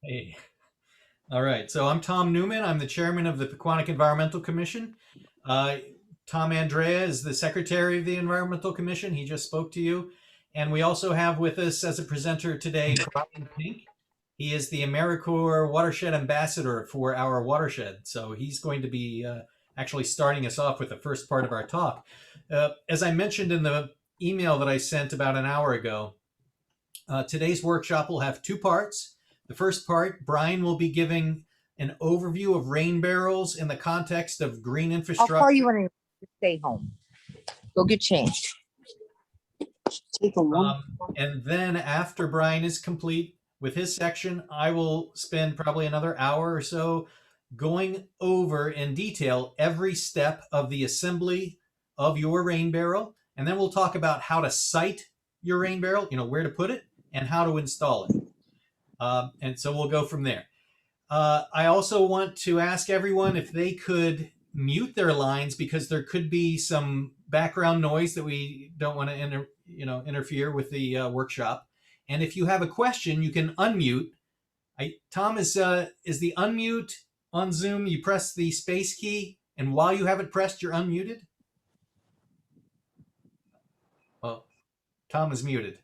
Hey. All right. So I'm Tom Newman. I'm the chairman of the Pequannock Environmental Commission. Uh, Tom Andrea is the secretary of the Environmental Commission. He just spoke to you. And we also have with us as a presenter today Brian Pink. He is the AmeriCorps Watershed Ambassador for our watershed. So he's going to be actually starting us off with the first part of our talk. As I mentioned in the email that I sent about an hour ago, today's workshop will have two parts. The first part, Brian will be giving an overview of rain barrels in the context of green I'll call you infrastructure. when I stay home. Go get changed. Take a one. And then after Brian is complete with his section, I will spend probably another hour or so going over in detail every step of the assembly of your rain barrel. And then we'll talk about how to site your rain barrel, where to put it and how to install it. And so we'll go from there. I also want to ask everyone if they could mute their lines because there could be some background noise that we don't want to interfere with the workshop. And if you have a question, you can unmute. Tom, is the unmute on Zoom? You press the space key, and while you have it pressed, you're unmuted. Well, Tom is muted.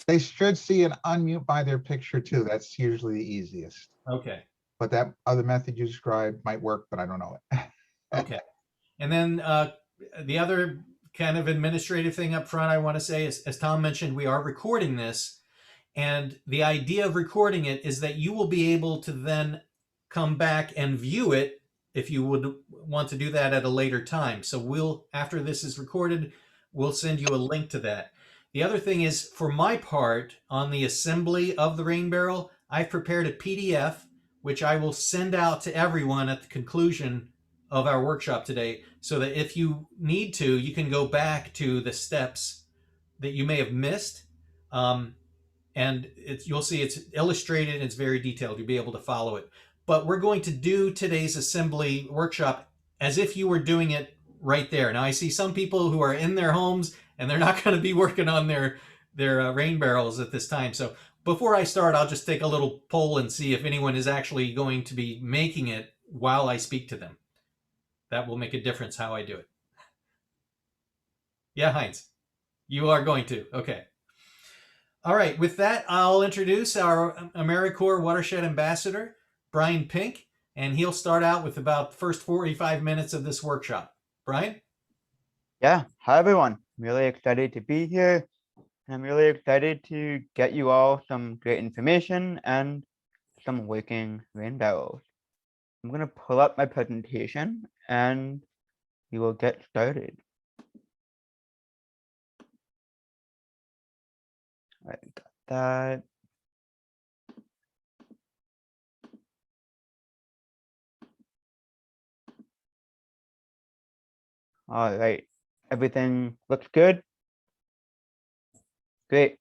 They should see an unmute by their picture too. That's usually the easiest. Okay. But that other method you described might work, but I don't know it. Okay. And then the other kind of administrative thing up front I want to say is, as Tom mentioned, we are recording this. And the idea of recording it is that you will be able to then come back and view it if you would want to do that at a later time. So after this is recorded, we'll send you a link to that. The other thing is, for my part, on the assembly of the rain barrel, I've prepared a PDF, which I will send out to everyone at the conclusion of our workshop today, so that if you need to, you can go back to the steps that you may have missed. And you'll see it's illustrated, it's very detailed. You'll be able to follow it. But we're going to do today's assembly workshop as if you were doing it right there. Now, I see some people who are in their homes and they're not going to be working on their rain barrels at this time. So before I start, I'll just take a little poll and see if anyone is actually going to be making it while I speak to them. That will make a difference how I do it. Yeah, Heinz, you are going to. Okay. All right, with that, I'll introduce our AmeriCorps Watershed Ambassador, Brian Pink, and he'll start out with about the first 45 minutes of this workshop. Brian? Yeah, hi everyone. I'm really excited to be here. And I'm really excited to get you all some great information and some working rain barrels. I'm going to pull up my presentation and we will get started. All right, got that. All right, everything looks good. Great.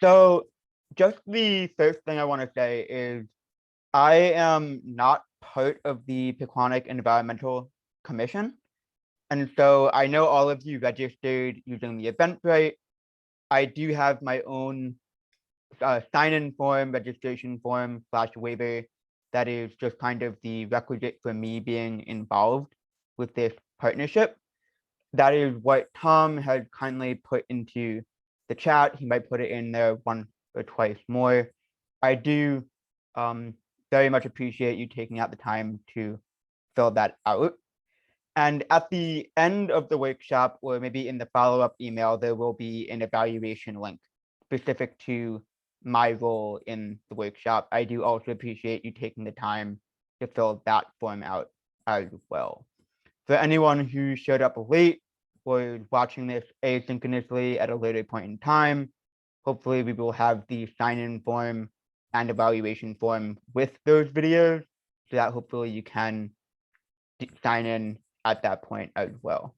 So just the first thing I want to say is I am not part of the Pequannock Environmental Commission. And so I know all of you registered using the Eventbrite. I do have my own sign-in form, registration form / waiver that is just kind of the requisite for me being involved with this partnership. That is what Tom has kindly put into the chat. He might put it in there once or twice more. I do very much appreciate you taking out the time to fill that out. And at the end of the workshop, or maybe in the follow-up email, there will be an evaluation link specific to my role in the workshop. I do also appreciate you taking the time to fill that form out as well. For anyone who showed up late or is watching this asynchronously at a later point in time, hopefully we will have the sign-in form and evaluation form with those videos, so that hopefully you can sign in at that point as well.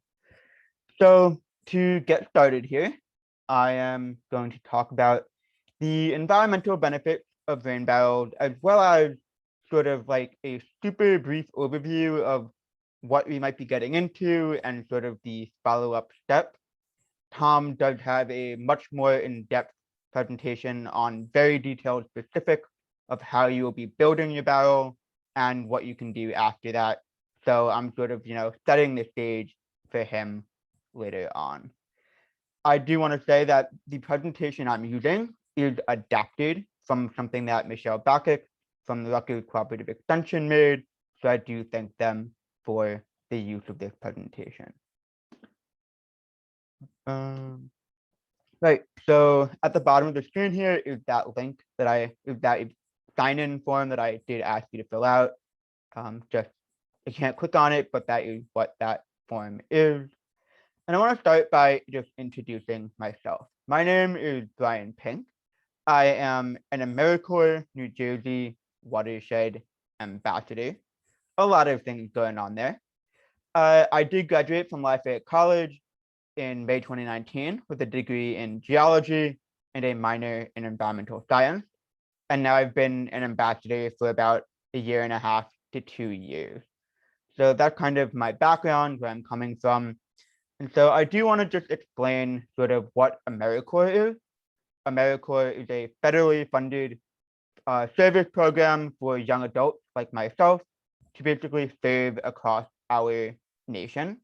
So to get started here, I am going to talk about the environmental benefits of rain barrels, as well as sort of like a super brief overview of what we might be getting into and sort of the follow-up steps. Tom does have a much more in-depth presentation on very detailed specifics of how you will be building your barrel and what you can do after that. So I'm sort of, setting the stage for him later on. I do want to say that the presentation I'm using is adapted from something that Michelle Bacchick from the Rutgers Cooperative Extension made. So I do thank them for the use of this presentation. Right, so at the bottom of the screen here is that link that is that sign-in form that I did ask you to fill out. Just, you can't click on it, but that is what that form is. And I want to start by just introducing myself. My name is Brian Pink. I am an AmeriCorps New Jersey Watershed Ambassador. A lot of things going on there. I did graduate from Lafayette College in May 2019 with a degree in geology and a minor in environmental science. And now I've been an ambassador for about 1.5 to 2 years. So that's kind of my background, where I'm coming from. And so I do want to just explain sort of what AmeriCorps is. AmeriCorps is a federally funded service program for young adults like myself to basically serve across our nation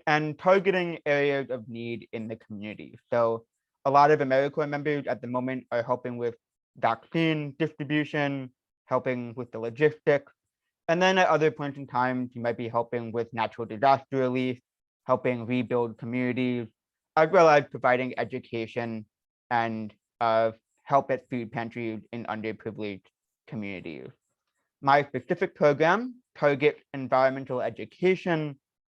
and targeting areas of need in the community. So a lot of AmeriCorps members at the moment are helping with vaccine distribution, helping with the logistics. And then at other points in time, you might be helping with natural disaster relief, helping rebuild communities, as well as providing education and help at food pantries in underprivileged communities. My specific program targets environmental education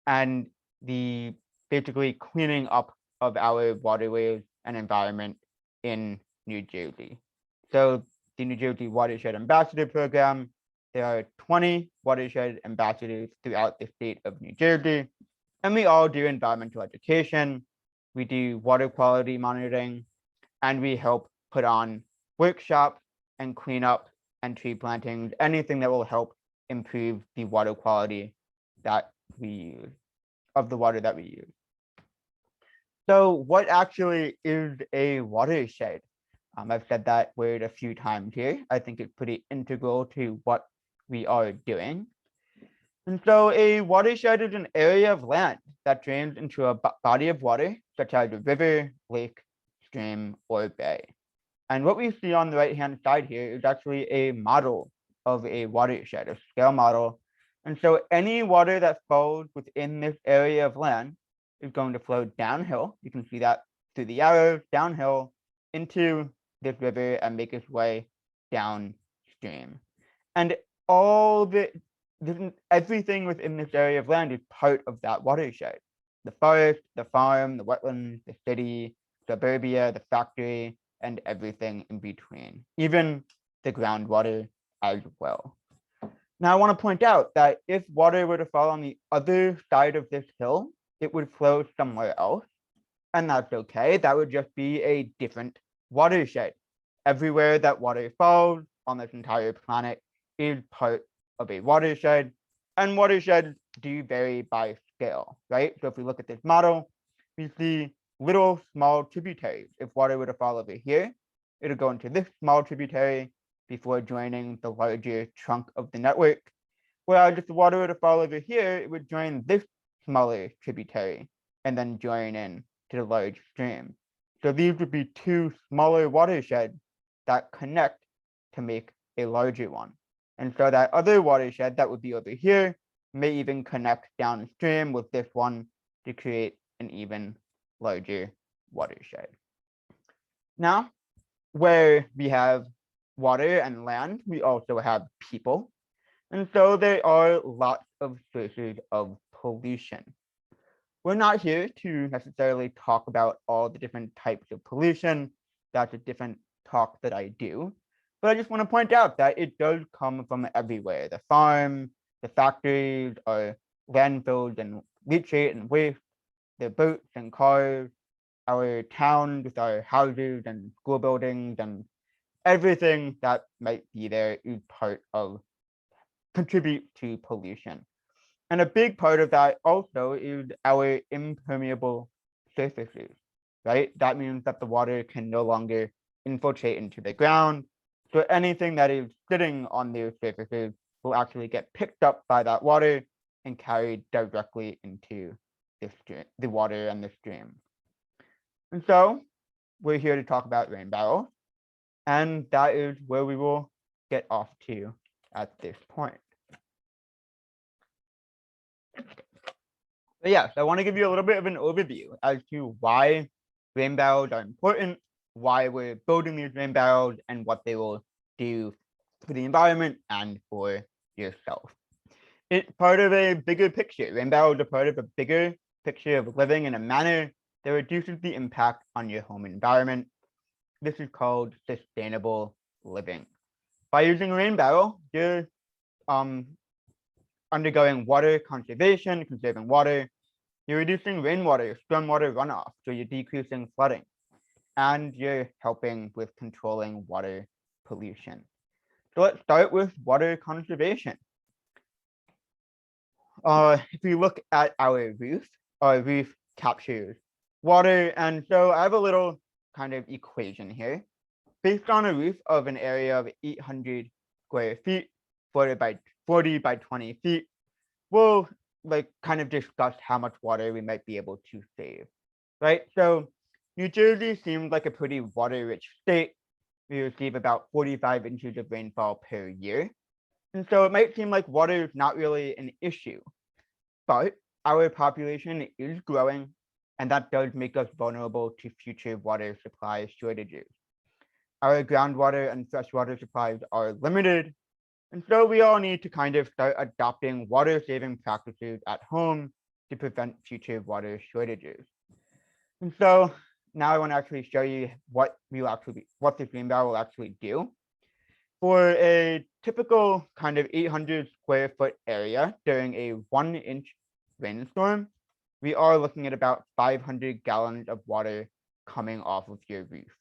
and the basically cleaning up of our waterways and environment in New Jersey. So the New Jersey Watershed Ambassador Program, there are 20 watershed ambassadors throughout the state of New Jersey, and we all do environmental education, we do water quality monitoring, and we help put on workshops and cleanup and tree plantings, anything that will help improve the water quality that we use, of the water that we use. So what actually is a watershed? I've said that word a few times here. I think it's pretty integral to what we are doing. And so a watershed is an area of land that drains into a body of water, such as a river, lake, stream, or bay. And what we see on the right-hand side here is actually a model of a watershed, a scale model. And so any water that falls within this area of land is going to flow downhill. You can see that through the arrows, downhill into this river and make its way downstream. And everything within this area of land is part of that watershed. The forest, the farm, the wetlands, the city, suburbia, the factory, and everything in between, even the groundwater as well. Now, I want to point out that if water were to fall on the other side of this hill, it would flow somewhere else, and that's okay. That would just be a different watershed. Everywhere that water falls on this entire planet is part of a watershed, and watersheds do vary by scale, right? So if we look at this model, we see little small tributaries. If water were to fall over here, it'll go into this small tributary before joining the larger trunk of the network. Whereas if the water were to fall over here, it would join this smaller tributary and then join in to the large stream. So these would be two smaller watersheds that connect to make a larger one. And so that other watershed that would be over here may even connect downstream with this one to create an even larger watershed. Now, where we have water and land, we also have people. And so there are lots of sources of pollution. We're not here to necessarily talk about all the different types of pollution. That's a different talk that I do. But I just want to point out that it does come from everywhere. The farm, the factories, our landfills and leachate and waste, the boats and cars, our towns with our houses and school buildings, and everything that might be there is contribute to pollution. And a big part of that also is our impermeable surfaces. right? That means that the water can no longer infiltrate into the ground. So anything that is sitting on those surfaces will actually get picked up by that water and carried directly into the stream, the water and the stream. And so we're here to talk about rain barrels, and that is where we will get off to at this point. But yes, I want to give you a little bit of an overview as to why rain barrels are important, why we're building these rain barrels, and what they will do for the environment and for yourself. It's part of a bigger picture. Rain barrels are part of a bigger picture of living in a manner that reduces the impact on your home environment. This is called sustainable living. By using a rain barrel, you're undergoing water conservation, conserving water. You're reducing rainwater, stormwater runoff, so you're decreasing flooding, and you're helping with controlling water pollution. So let's start with water conservation. If we look at our roof captures water, and so I have a little kind of equation here. Based on a roof of an area of 800 square feet, 40 by 20 feet, we'll kind of discuss how much water we might be able to save, right? So New Jersey seems like a pretty water-rich state. We receive about 45 inches of rainfall per year. And so it might seem like water is not really an issue, but our population is growing, and that does make us vulnerable to future water supply shortages. Our groundwater and freshwater supplies are limited, and so we all need to kind of start adopting water-saving practices at home to prevent future water shortages. And so now I want to actually show you what this rain barrel will actually do. For a typical kind of 800 square foot area during a 1-inch rainstorm, we are looking at about 500 gallons of water coming off of your roof.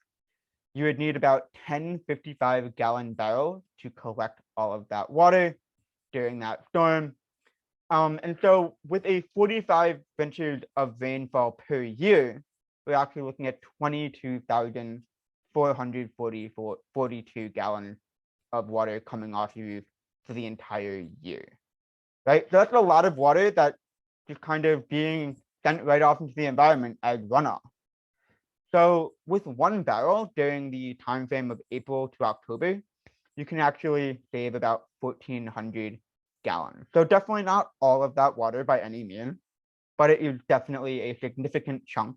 You would need about 10 55-gallon barrels to collect all of that water during that storm. And so with a 45 inches of rainfall per year, we're actually looking at 22,442 gallons of water coming off your roof for the entire year, right? So that's a lot of water that just kind of being sent right off into the environment as runoff. So with one barrel during the time frame of April to October, you can actually save about 1,400 gallons. So definitely not all of that water by any means, but it is definitely a significant chunk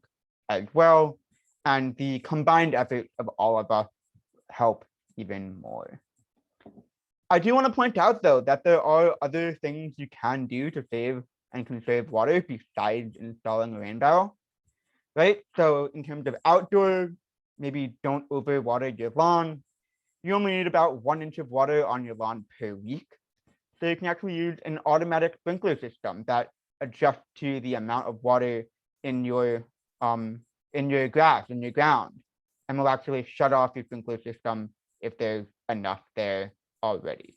as well. And the combined efforts of all of us help even more. I do want to point out, though, that there are other things you can do to save and conserve water besides installing a rain barrel. Right? So in terms of outdoor, maybe don't overwater your lawn. You only need about 1 inch of water on your lawn per week. So you can actually use an automatic sprinkler system that adjusts to the amount of water in your grass, in your ground, and will actually shut off your sprinkler system if there's enough there already.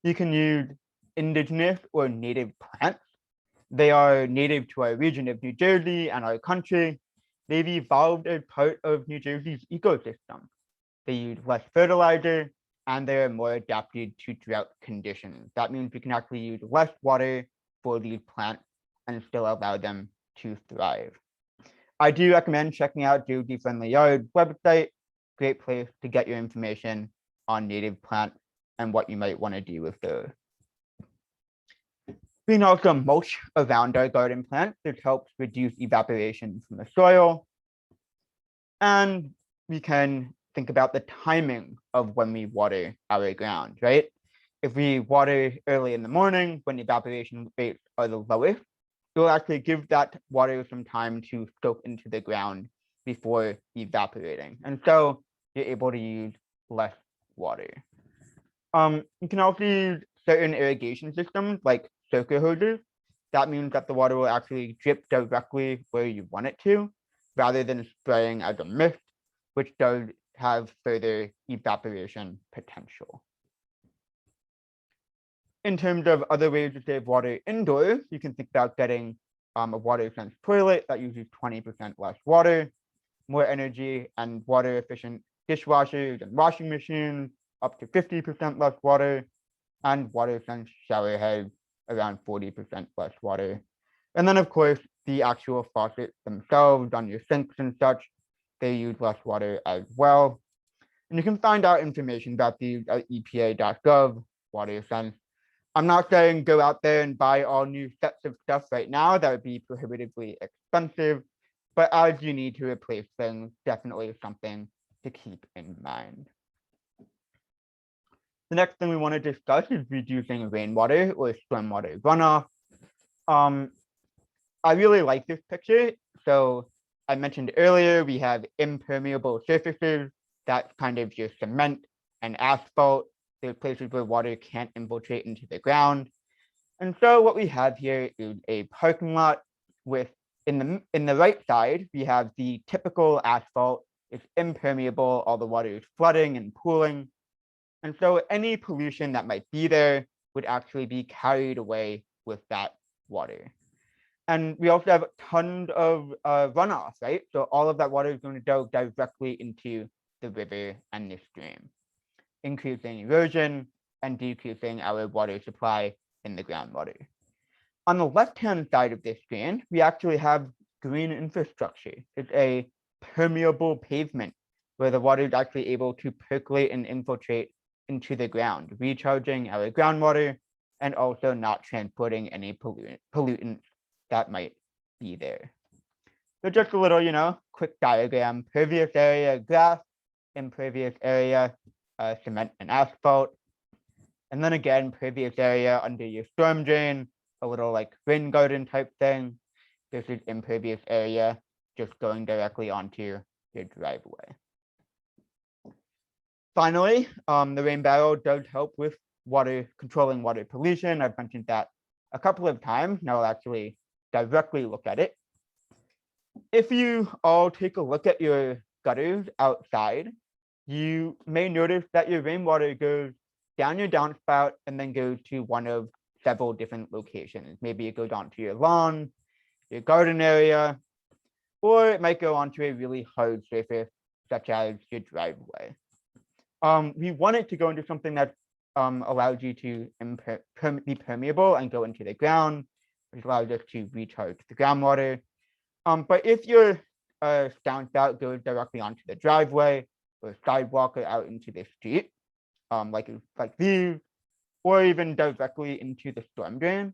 You can use indigenous or native plants. They are native to our region of New Jersey and our country. They've evolved as part of New Jersey's ecosystem. They use less fertilizer, and they're more adapted to drought conditions. That means we can actually use less water for these plants and still allow them to thrive. I do recommend checking out Jersey Friendly Yard's website. Great place to get your information on native plants and what you might want to do with those. We can also mulch around our garden plants, which helps reduce evaporation from the soil. And we can think about the timing of when we water our ground, right? If we water early in the morning when evaporation rates are the lowest, it will actually give that water some time to soak into the ground before evaporating. And so you're able to use less water. You can also use certain irrigation systems like soaker hoses. That means that the water will actually drip directly where you want it to, rather than spraying as a mist, which does have further evaporation potential. In terms of other ways to save water indoors, you can think about getting a water sense toilet that uses 20% less water, more energy, and water efficient dishwashers and washing machines, up to 50% less water, and water sense shower heads, around 40% less water. And then, of course, the actual faucets themselves on your sinks and such, they use less water as well. And you can find out information about these at epa.gov, water sense. I'm not saying go out there and buy all new sets of stuff right now. That would be prohibitively expensive. But as you need to replace things, definitely something to keep in mind. The next thing we want to discuss is reducing rainwater or stormwater runoff. I really like this picture. So I mentioned earlier, we have impermeable surfaces. That's kind of your cement and asphalt. They're places where water can't infiltrate into the ground. And so what we have here is a parking lot with, in the right side, we have the typical asphalt. It's impermeable, all the water is flooding and pooling. And so any pollution that might be there would actually be carried away with that water. And we also have tons of runoff, right? So all of that water is going to go directly into the river and the stream, increasing erosion and decreasing our water supply in the groundwater. On the left-hand side of this screen, we actually have green infrastructure. It's a permeable pavement where the water is actually able to percolate and infiltrate into the ground, recharging our groundwater and also not transporting any pollutants that might be there. So just a little, quick diagram: pervious area, grass; impervious area, cement and asphalt. And then again, pervious area under your storm drain, a little like rain garden type thing. This is impervious area, just going directly onto your driveway. Finally, the rain barrel does help with controlling water pollution. I've mentioned that a couple of times. Now I'll actually directly look at it. If you all take a look at your gutters outside, you may notice that your rainwater goes down your downspout and then goes to one of several different locations. Maybe it goes onto your lawn, your garden area, or it might go onto a really hard surface, such as your driveway. We want it to go into something that allows you to be permeable and go into the ground, which allows us to recharge the groundwater. But if your downspout goes directly onto the driveway or sidewalk or out into the street, like these, or even directly into the storm drain,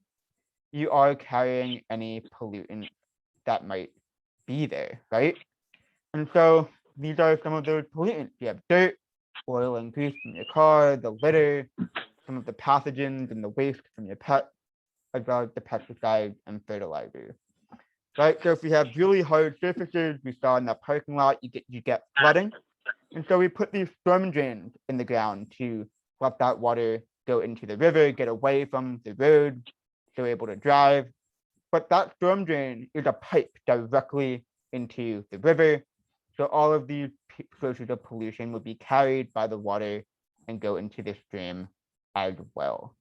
you are carrying any pollutant that might be there, right? And so these are some of those pollutants. You have dirt, oil and grease from your car, the litter, some of the pathogens and the waste from your pet, as well as the pesticides and fertilizers. Right, so if we have really hard surfaces, we saw in that parking lot, you get flooding. And so we put these storm drains in the ground to let that water go into the river, get away from the road, so we're able to drive. But that storm drain is a pipe directly into the river. So all of these sources of pollution would be carried by the water and go into the stream as well,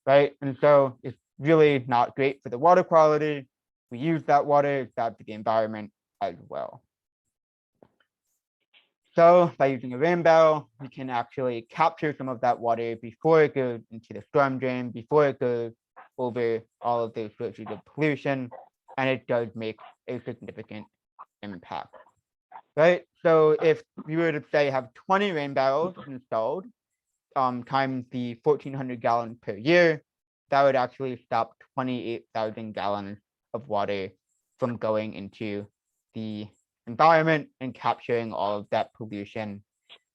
right? And so it's really not great for the water quality. We use that water, it's bad for the environment as well. So by using a rain barrel, we can actually capture some of that water before it goes into the storm drain, before it goes over all of those sources of pollution, and it does make a significant impact, right? So if we were to say have 20 rain barrels installed, times the 1,400 gallons per year, that would actually stop 28,000 gallons of water from going into the environment and capturing all of that pollution.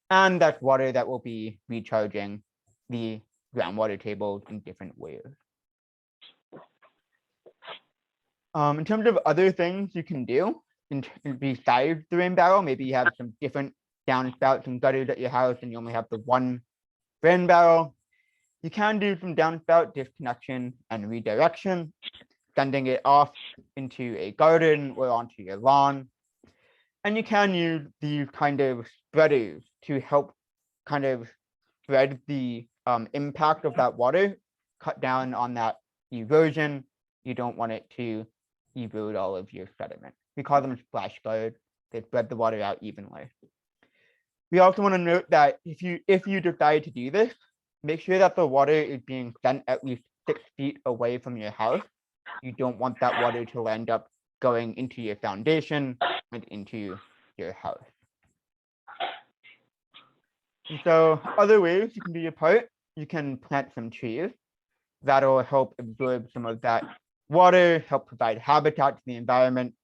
And that's water that will be recharging the groundwater tables in different ways. In terms of other things you can do besides the rain barrel, maybe you have some different downspouts and gutters at your house and you only have the one rain barrel. You can do some downspout disconnection and redirection, sending it off into a garden or onto your lawn. And you can use these kind of spreaders to help kind of spread the impact of that water, cut down on that erosion. You don't want it to erode all of your sediment. We call them splash guards. They spread the water out evenly. We also want to note that if you decide to do this, make sure that the water is being sent at least 6 feet away from your house. You don't want that water to end up going into your foundation and into your house. And so other ways you can do your part, you can plant some trees. That'll help absorb some of that water, help provide habitat to the environment,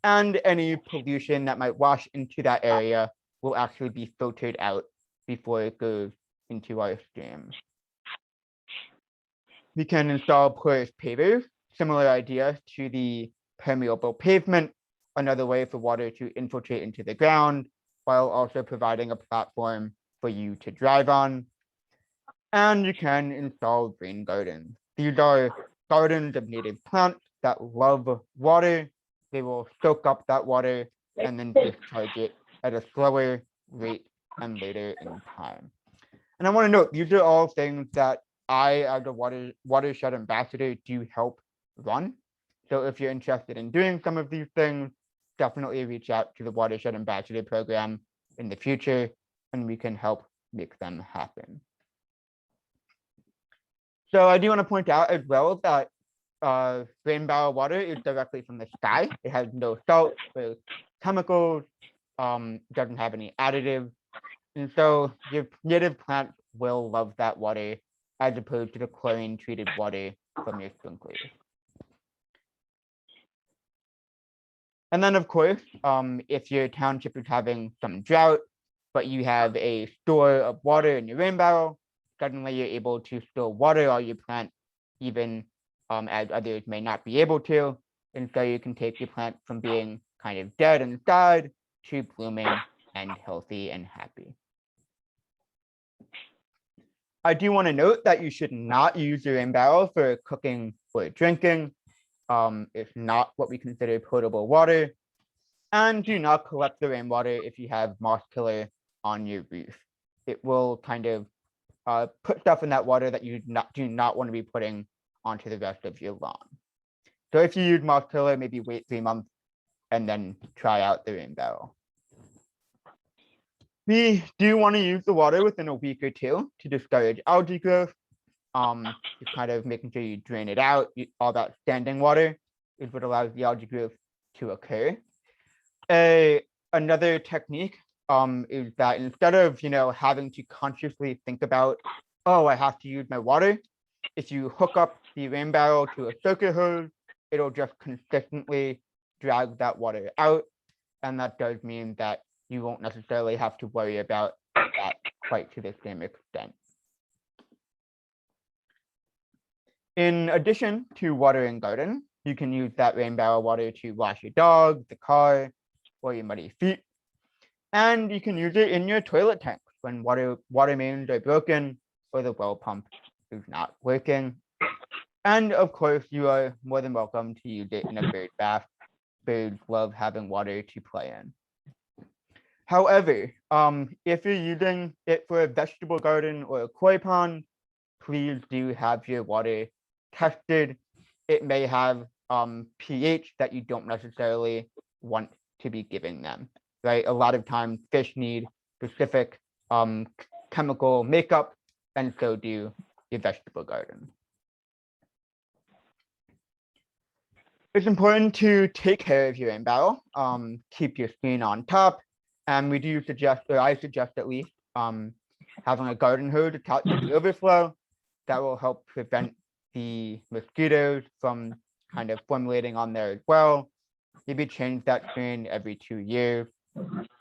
and any pollution that might wash into that area will actually be filtered out before it goes into our streams. We can install porous pavers, similar idea to the permeable pavement, another way for water to infiltrate into the ground, while also providing a platform for you to drive on. And you can install rain gardens. These are gardens of native plants that love water. They will soak up that water and then discharge it at a slower rate and later in time. And I want to note, these are all things that I, as a watershed ambassador, do help run. So if you're interested in doing some of these things, definitely reach out to the Watershed Ambassador program in the future, and we can help make them happen. So I do want to point out as well that rain barrel water is directly from the sky. It has no salt, no chemicals, doesn't have any additives. And so your native plants will love that water as opposed to the chlorine treated water from your sprinklers. And then of course, if your township is having some drought, but you have a store of water in your rain barrel, suddenly you're able to still water all your plants, even as others may not be able to. And so you can take your plant from being kind of dead inside to blooming and healthy and happy. I do want to note that you should not use your rain barrel for cooking or drinking. It's not what we consider potable water. And do not collect the rainwater if you have moss killer on your roof. It will kind of put stuff in that water that you do not want to be putting onto the rest of your lawn. So if you use moss killer, maybe wait 3 months and then try out the rain barrel. We do want to use the water within a week or two to discourage algae growth. Just kind of making sure you drain it out. All that standing water is what allows the algae growth to occur. Another technique is that instead of having to consciously think about, oh, I have to use my water, if you hook up the rain barrel to a circuit hose, it'll just consistently drag that water out, and that does mean that you won't necessarily have to worry about that quite to the same extent. In addition to watering garden, you can use that rain barrel water to wash your dog, the car, or your muddy feet. And you can use it in your toilet tanks when water mains are broken or the well pump is not working. And of course, you are more than welcome to use it in a bird bath. Birds love having water to play in. However, if you're using it for a vegetable garden or a koi pond, please do have your water tested. It may have pH that you don't necessarily want to be giving them, right? A lot of times fish need specific chemical makeup, and so do your vegetable garden. It's important to take care of your rain barrel, keep your screen on top, and we do suggest, or I suggest at least, having a garden hose attached to the overflow. That will help prevent the mosquitoes from kind of formulating on there as well. Maybe change that screen every 2 years.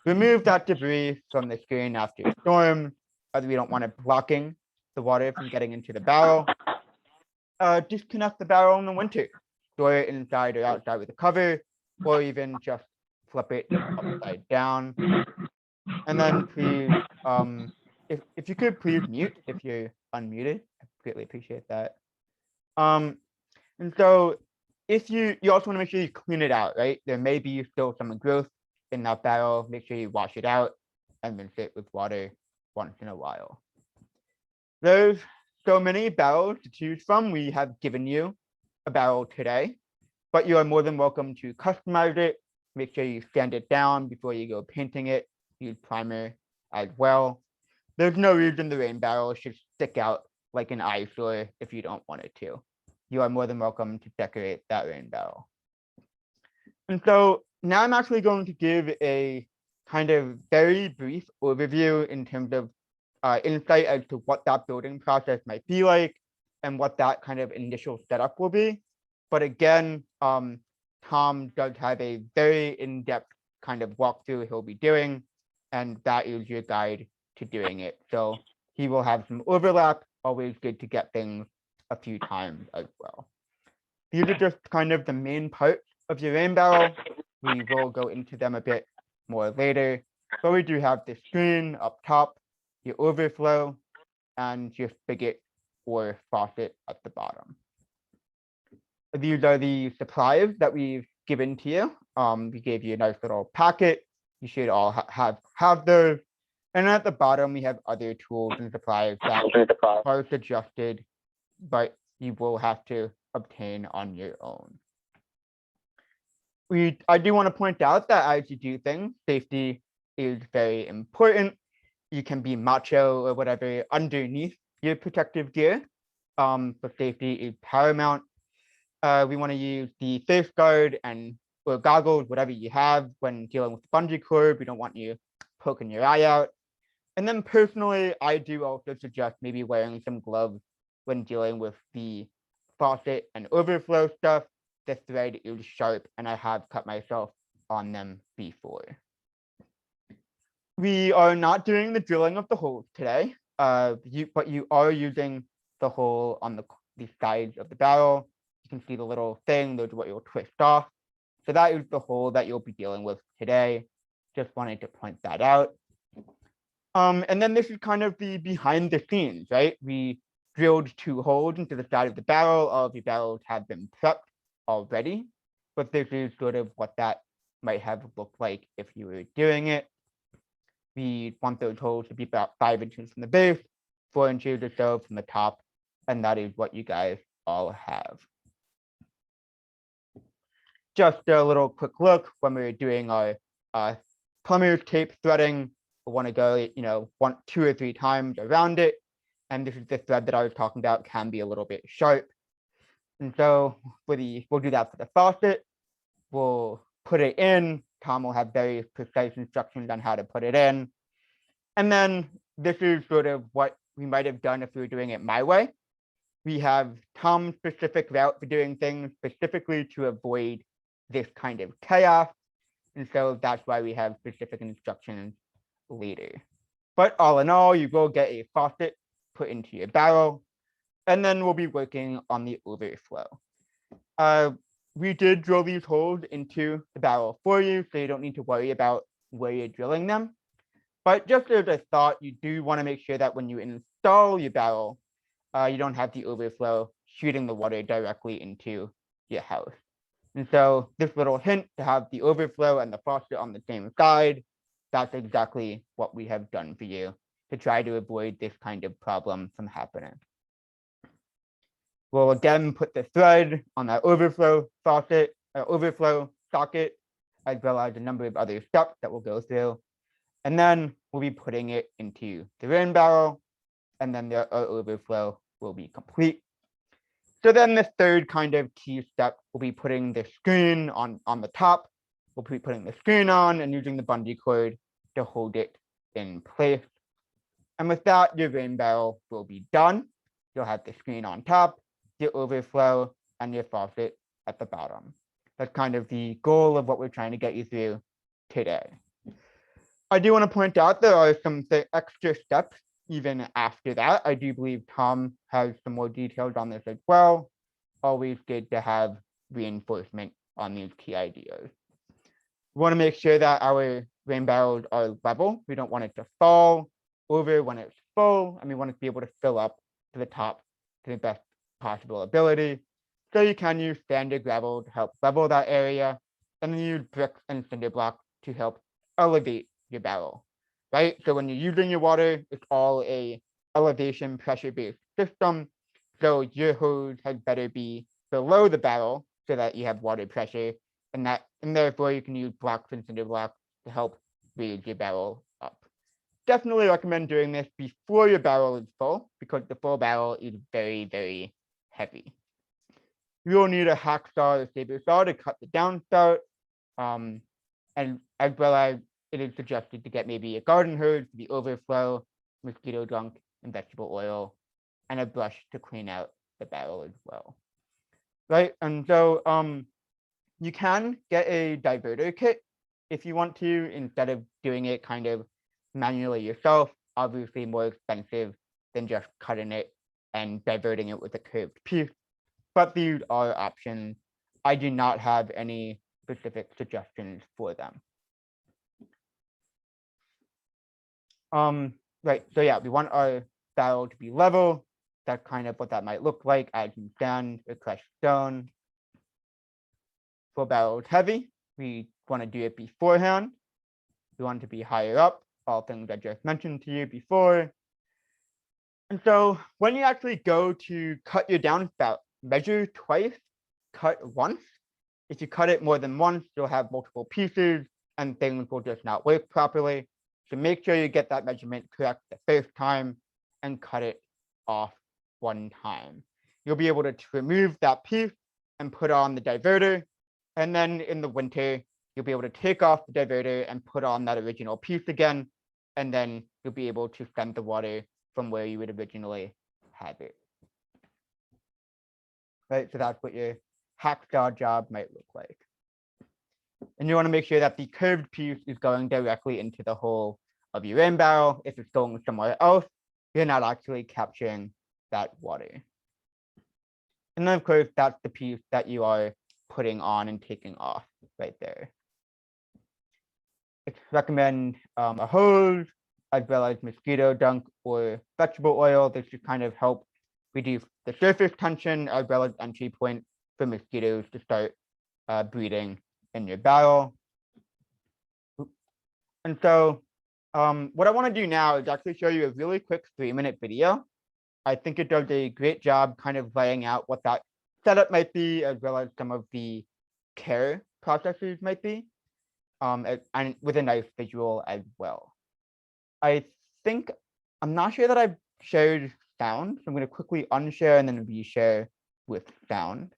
Remove that debris from the screen after storms, as we don't want it blocking the water from getting into the barrel. Disconnect the barrel in the winter. Store it inside or outside with a cover, or even just flip it upside down. And then please, if you could please mute if you're unmuted, I greatly appreciate that. And so if you also want to make sure you clean it out, right? There may be still some growth in that barrel. Make sure you wash it out and rinse it with water once in a while. There's so many barrels to choose from. We have given you a barrel today. but you are more than welcome to customize it. Make sure you sand it down before you go painting it. Use primer as well. There's no reason the rain barrel should stick out like an eyesore if you don't want it to. You are more than welcome to decorate that rain barrel. And so now I'm actually going to give a kind of very brief overview in terms of insight as to what that building process might be like and what that kind of initial setup will be. But again, Tom does have a very in-depth kind of walkthrough he'll be doing, and that is your guide to doing it. So he will have some overlap, always good to get things a few times as well. These are just kind of the main parts of your rain barrel. We will go into them a bit more later, but we do have the screen up top, your overflow, and your spigot or faucet at the bottom. These are the supplies that we've given to you. We gave you a nice little packet. You should all have those. And at the bottom, we have other tools and supplies that are suggested, but you will have to obtain on your own. I do want to point out that as you do things, safety is very important. You can be macho or whatever underneath your protective gear, but safety is paramount. We want to use the face guard or goggles, whatever you have when dealing with the bungee cord. We don't want you poking your eye out. And then personally, I do also suggest maybe wearing some gloves when dealing with the faucet and overflow stuff. The thread is sharp and I have cut myself on them before. We are not doing the drilling of the holes today, but you are using the hole on the sides of the barrel. You can see the little thing, those are what you'll twist off. So that is the hole that you'll be dealing with today. Just wanted to point that out. And then this is kind of the behind the scenes, right? We drilled 2 holes into the side of the barrel. All of the barrels have been prepped already, but this is sort of what that might have looked like if you were doing it. We want those holes to be about 5 inches from the base, 4 inches or so from the top, and that is what you guys all have. Just a little quick look when we were doing our plumber's tape threading. We want to go, 2 or 3 times around it. And this is the thread that I was talking about, can be a little bit sharp. And so we'll do that for the faucet. We'll put it in. Tom will have very precise instructions on how to put it in. And then this is sort of what we might have done if we were doing it my way. We have Tom's specific route for doing things specifically to avoid this kind of chaos. And so that's why we have specific instructions later. But all in all, you will get a faucet put into your barrel, and then we'll be working on the overflow. We did drill these holes into the barrel for you, so you don't need to worry about where you're drilling them. But just as a thought, you do want to make sure that when you install your barrel, you don't have the overflow shooting the water directly into your house. And so this little hint to have the overflow and the faucet on the same side, that's exactly what we have done for you to try to avoid this kind of problem from happening. We'll again put the thread on that overflow faucet, overflow socket, as well as a number of other steps that we'll go through. And then we'll be putting it into the rain barrel, and then the overflow will be complete. So then the third kind of key step will be putting the screen on the top. We'll be putting the screen on and using the bungee cord to hold it in place. And with that, your rain barrel will be done. You'll have the screen on top, your overflow, and your faucet at the bottom. That's kind of the goal of what we're trying to get you through today. I do want to point out there are some extra steps even after that. I do believe Tom has some more details on this as well. Always good to have reinforcement on these key ideas. We want to make sure that our rain barrels are level. We don't want it to fall over when it's full, and we want it to be able to fill up to the top to the best possible ability. So you can use standard gravel to help level that area, and then use bricks and cinder blocks to help elevate your barrel, right? So when you're using your water, it's all a elevation pressure-based system. So your hose had better be below the barrel so that you have water pressure, and therefore you can use blocks and cinder blocks to help raise your barrel up. Definitely recommend doing this before your barrel is full, because the full barrel is very, very heavy. You will need a hacksaw or saber saw to cut the downspout, and as well as it is suggested to get maybe a garden hose for the overflow, mosquito gunk, and vegetable oil, and a brush to clean out the barrel as well. Right, and so you can get a diverter kit if you want to, instead of doing it kind of manually yourself. Obviously more expensive than just cutting it and diverting it with a curved piece, but these are options. I do not have any specific suggestions for them. Right, so yeah, we want our barrel to be level. That's kind of what that might look like. Add some sand or crushed stone. For barrels heavy, we want to do it beforehand. We want it to be higher up, all things I just mentioned to you before. And so when you actually go to cut your downspout, measure twice, cut once. If you cut it more than once, you'll have multiple pieces and things will just not work properly. So make sure you get that measurement correct the first time and cut it off one time. You'll be able to remove that piece and put on the diverter. And then in the winter, you'll be able to take off the diverter and put on that original piece again. And then you'll be able to send the water from where you would originally have it. Right, so that's what your hacksaw job might look like. And you want to make sure that the curved piece is going directly into the hole of your rain barrel. If it's going somewhere else, you're not actually capturing that water. And then of course, that's the piece that you are putting on and taking off right there. I recommend a hose, as well as mosquito dunk or vegetable oil. This should kind of help reduce the surface tension, as well as entry point for mosquitoes to start breeding in your barrel. And so what I want to do now is actually show you a really quick 3-minute video. I think it does a great job kind of laying out what that setup might be, as well as some of the care processes might be, and with a nice visual as well. I think, I'm not sure that I've shared sound, so I'm going to quickly unshare and then reshare with sound.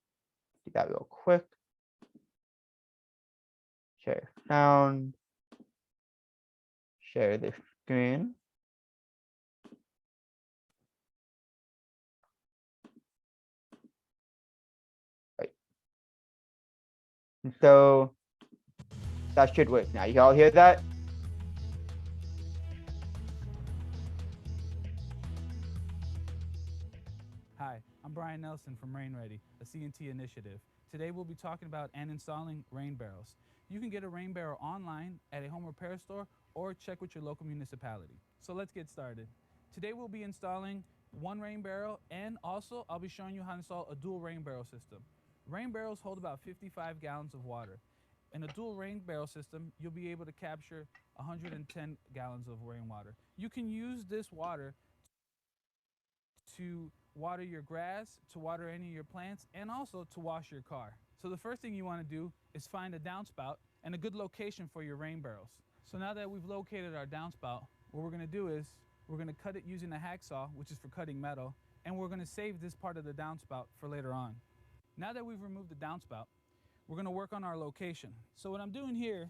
Do that real quick. Share sound. Share the screen. Right. And so that should work now. You all hear that? Hi, I'm Brian Nelson from Rain Ready, a CNT initiative. Today we'll be talking about and installing rain barrels. You can get a rain barrel online at a home repair store or check with your local municipality. So let's get started. Today we'll be installing one rain barrel, and also I'll be showing you how to install a dual rain barrel system. Rain barrels hold about 55 gallons of water. In a dual rain barrel system, you'll be able to capture 110 gallons of rainwater. You can use this water to water your grass, to water any of your plants, and also to wash your car. So the first thing you want to do is find a downspout and a good location for your rain barrels. So now that we've located our downspout, what we're going to do is we're going to cut it using a hacksaw, which is for cutting metal, and we're going to save this part of the downspout for later on. Now that we've removed the downspout, we're going to work on our location. So what I'm doing here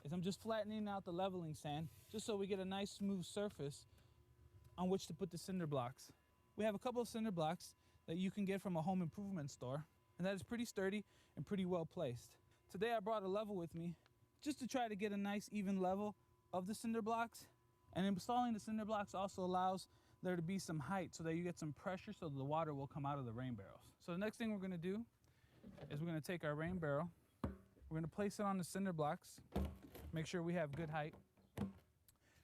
is I'm just flattening out the leveling sand just so we get a nice smooth surface on which to put the cinder blocks. We have a couple of cinder blocks that you can get from a home improvement store, and that is pretty sturdy and pretty well placed. Today I brought a level with me just to try to get a nice even level of the cinder blocks. And installing the cinder blocks also allows there to be some height so that you get some pressure so the water will come out of the rain barrels. So the next thing we're going to do is we're going to take our rain barrel, we're going to place it on the cinder blocks, make sure we have good height,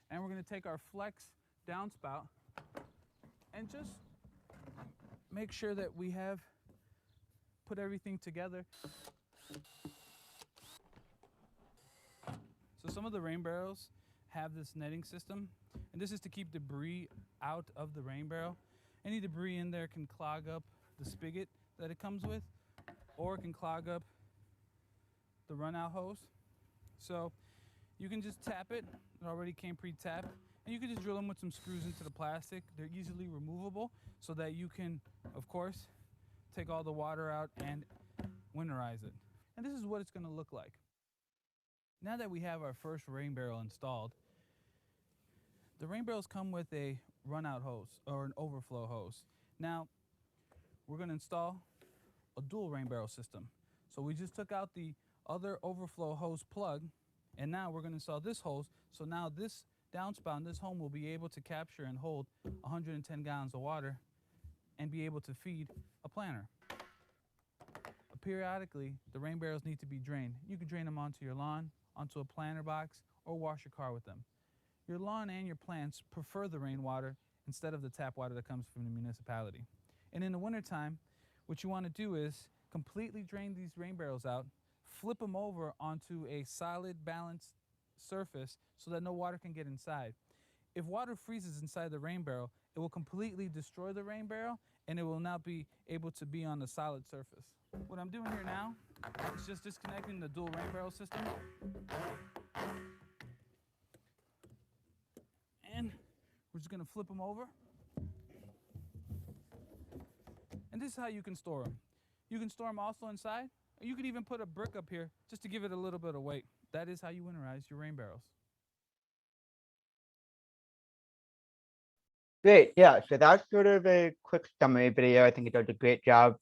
and we're going to take our flex downspout and just make sure that we have put everything together. So some of the rain barrels have this netting system, and this is to keep debris out of the rain barrel. Any debris in there can clog up the spigot that it comes with, or it can clog up the runout hose. So you can just tap it. It already came pre-tapped. And you can just drill them with some screws into the plastic. They're easily removable so that you can, of course, take all the water out and winterize it. And this is what it's going to look like. Now that we have our first rain barrel installed, the rain barrels come with a runout hose or an overflow hose. Now, we're going to install a dual rain barrel system. So we just took out the other overflow hose plug, and now we're going to install this hose. So now this downspout in this home will be able to capture and hold 110 gallons of water and be able to feed a planter. Periodically, the rain barrels need to be drained. You can drain them onto your lawn, onto a planter box, or wash your car with them. Your lawn and your plants prefer the rainwater instead of the tap water that comes from the municipality. And in the wintertime, what you want to do is completely drain these rain barrels out, flip them over onto a solid, balanced surface so that no water can get inside. If water freezes inside the rain barrel, it will completely destroy the rain barrel and it will not be able to be on the solid surface. What I'm doing here now is just disconnecting the dual rain barrel system. And we're just going to flip them over. And this is how you can store them. You can store them also inside, or you could even put a brick up here just to give it a little bit of weight. That is how you winterize your rain barrels. Great, yeah, so that's sort of a quick summary video. I think it does a great job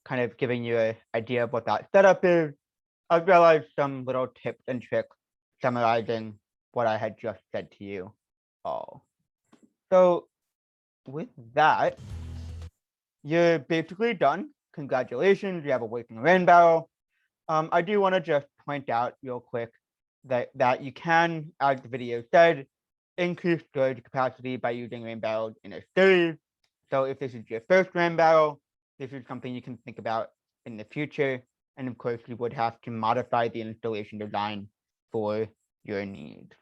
kind of giving you an idea of what that setup is, as well as some little tips and tricks summarizing what I had just said to you all. So with that, you're basically done. Congratulations, you have a working rain barrel. I do want to just point out real quick that you can, as the video said, increase storage capacity by using rain barrels in a series. So if this is your first rain barrel, this is something you can think about in the future. And of course, you would have to modify the installation design for your needs.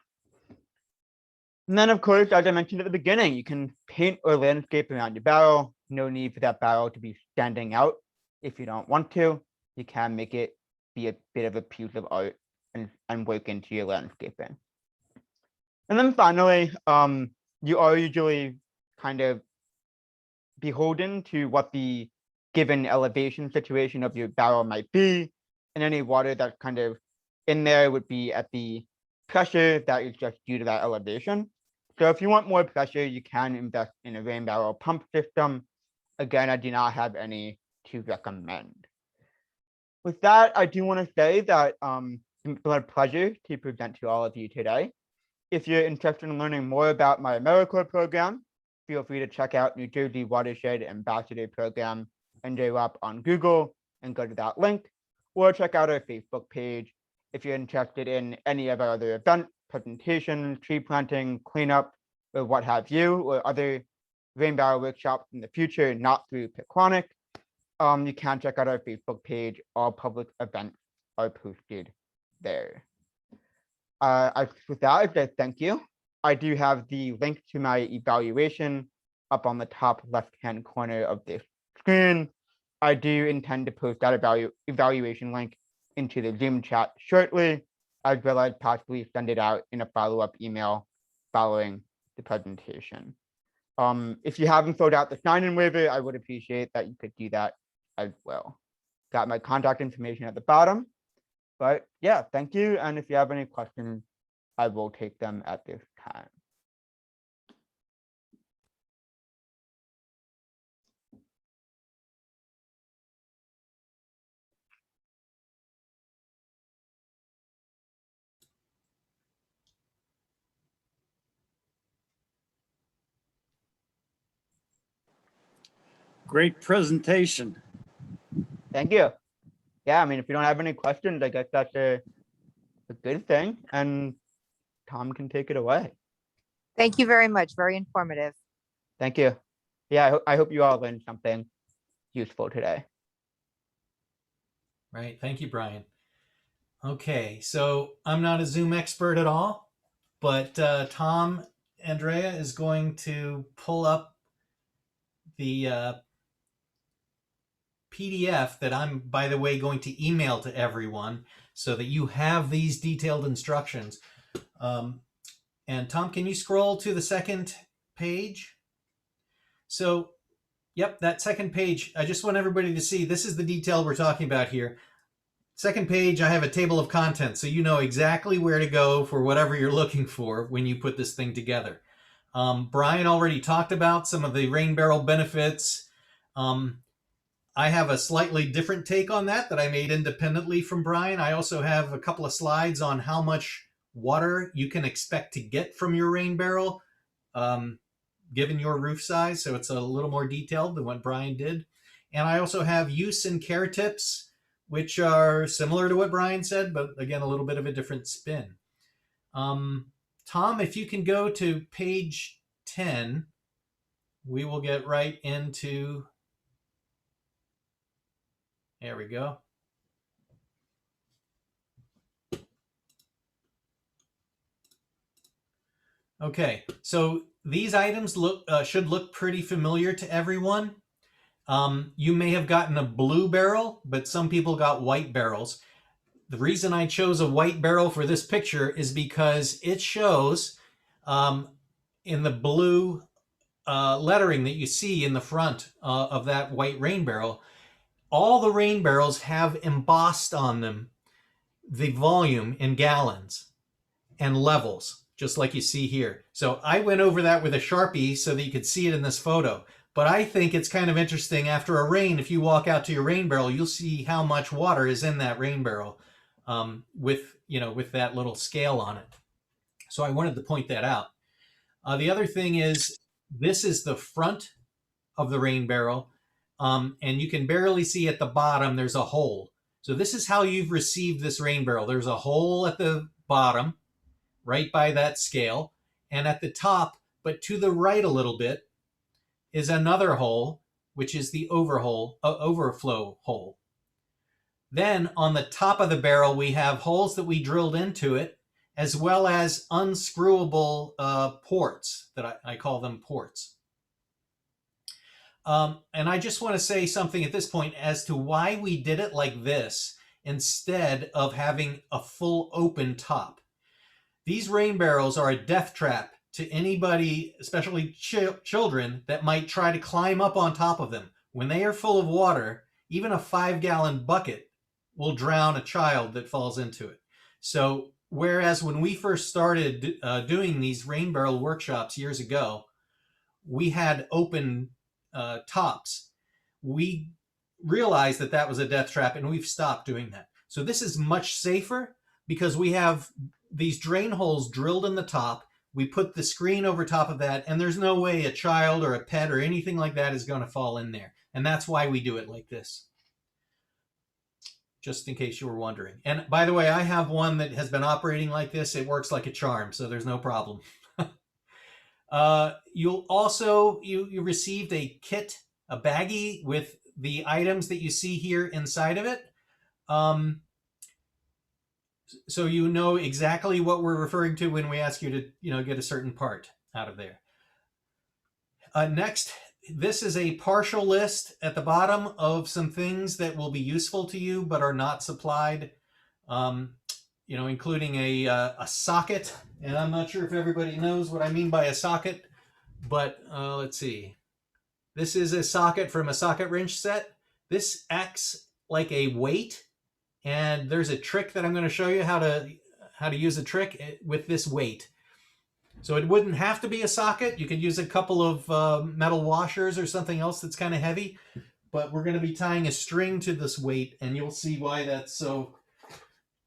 And then, of course, as I mentioned at the beginning, you can paint or landscape around your barrel. No need for that barrel to be standing out. If you don't want to, you can make it be a bit of a piece of art and work into your landscaping. And then finally, you are usually kind of beholden to what the given elevation situation of your barrel might be, and any water that's kind of in there would be at the pressure that is just due to that elevation. So if you want more pressure, you can invest in a rain barrel pump system. Again, I do not have any to recommend. With that, I do want to say that it's been a pleasure to present to all of you today. If you're interested in learning more about my AmeriCorps program, feel free to check out New Jersey Watershed Ambassador Program, NJWAP, on Google and go to that link, or check out our Facebook page. If you're interested in any of our other events, presentations, tree planting, cleanup, or what have you, or other rain barrel workshops in the future, not through Pequannock, you can check out our Facebook page. All public events are posted there. With that, I say thank you. I do have the link to my evaluation up on the top left-hand corner of this screen. I do intend to post that evaluation link into the Zoom chat shortly, as well as possibly send it out in a follow-up email following the presentation. If you haven't filled out the sign-in waiver, I would appreciate that you could do that as well. Got my contact information at the bottom. But yeah, thank you. And if you have any questions, I will take them at this time. Great presentation. Thank you. Yeah, I mean, if you don't have any questions, I guess that's a good thing. And Tom can take it away. Thank you very much. Very informative. Thank you. Yeah, I hope you all learned something useful today. Right. Thank you, Brian. Okay, so I'm not a Zoom expert at all, but Tom Andrea is going to pull up the PDF that I'm, by the way, going to email to everyone so that you have these detailed instructions. And Tom, can you scroll to the second page? So, yep, that second page, I just want everybody to see, this is the detail we're talking about here. Second page, I have a table of contents, so you know exactly where to go for whatever you're looking for when you put this thing together. Brian already talked about some of the rain barrel benefits. I have a slightly different take on that I made independently from Brian. I also have a couple of slides on how much water you can expect to get from your rain barrel, given your roof size. So it's a little more detailed than what Brian did. And I also have use and care tips, which are similar to what Brian said, but again, a little bit of a different spin. Tom, if you can go to page 10, we will get right into, there we go. Okay, so these items should look pretty familiar to everyone. You may have gotten a blue barrel, but some people got white barrels. The reason I chose a white barrel for this picture is because it shows in the blue lettering that you see in the front of that white rain barrel, all the rain barrels have embossed on them the volume in gallons and levels, just like you see here. So I went over that with a Sharpie so that you could see it in this photo. But I think it's kind of interesting after a rain, if you walk out to your rain barrel, you'll see how much water is in that rain barrel with that little scale on it. So I wanted to point that out. The other thing is, this is the front of the rain barrel, and you can barely see at the bottom, there's a hole. So this is how you've received this rain barrel. There's a hole at the bottom, right by that scale, and at the top, but to the right a little bit, is another hole, which is the overflow hole. Then on the top of the barrel, we have holes that we drilled into it, as well as unscrewable ports that I call them ports. And I just want to say something at this point as to why we did it like this instead of having a full open top. These rain barrels are a death trap to anybody, especially children, that might try to climb up on top of them. When they are full of water, even a 5-gallon bucket will drown a child that falls into it. So whereas when we first started doing these rain barrel workshops years ago, we had open tops. We realized that that was a death trap, and we've stopped doing that. So this is much safer because we have these drain holes drilled in the top. We put the screen over top of that, and there's no way a child or a pet or anything like that is going to fall in there. And that's why we do it like this. Just in case you were wondering. And by the way, I have one that has been operating like this. It works like a charm, so there's no problem. You'll also, you received a kit, a baggie with the items that you see here inside of it. So you know exactly what we're referring to when we ask you to, get a certain part out of there. Next, this is a partial list at the bottom of some things that will be useful to you but are not supplied, including a socket. And I'm not sure if everybody knows what I mean by a socket, but let's see. This is a socket from a socket wrench set. This acts like a weight. And there's a trick that I'm going to show you how to use a trick with this weight. So it wouldn't have to be a socket. You could use a couple of metal washers or something else that's kind of heavy. But we're going to be tying a string to this weight, and you'll see why that's so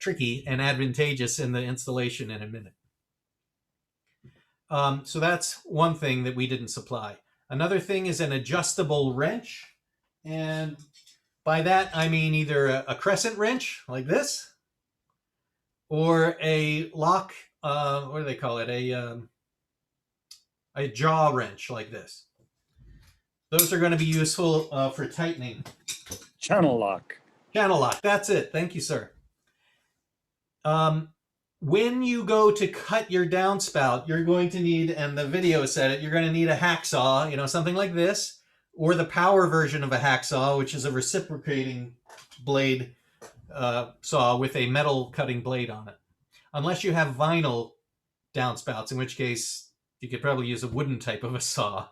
tricky and advantageous in the installation in a minute. So that's one thing that we didn't supply. Another thing is an adjustable wrench. And by that, I mean either a crescent wrench like this, or a lock, what do they call it? A jaw wrench like this. Those are going to be useful for tightening. Channel lock. Channel lock, that's it. Thank you, sir. When you go to cut your downspout, you're going to need, and the video said it, you're going to need a hacksaw, something like this, or the power version of a hacksaw, which is a reciprocating blade saw with a metal cutting blade on it. Unless you have vinyl downspouts, in which case you could probably use a wooden type of a saw.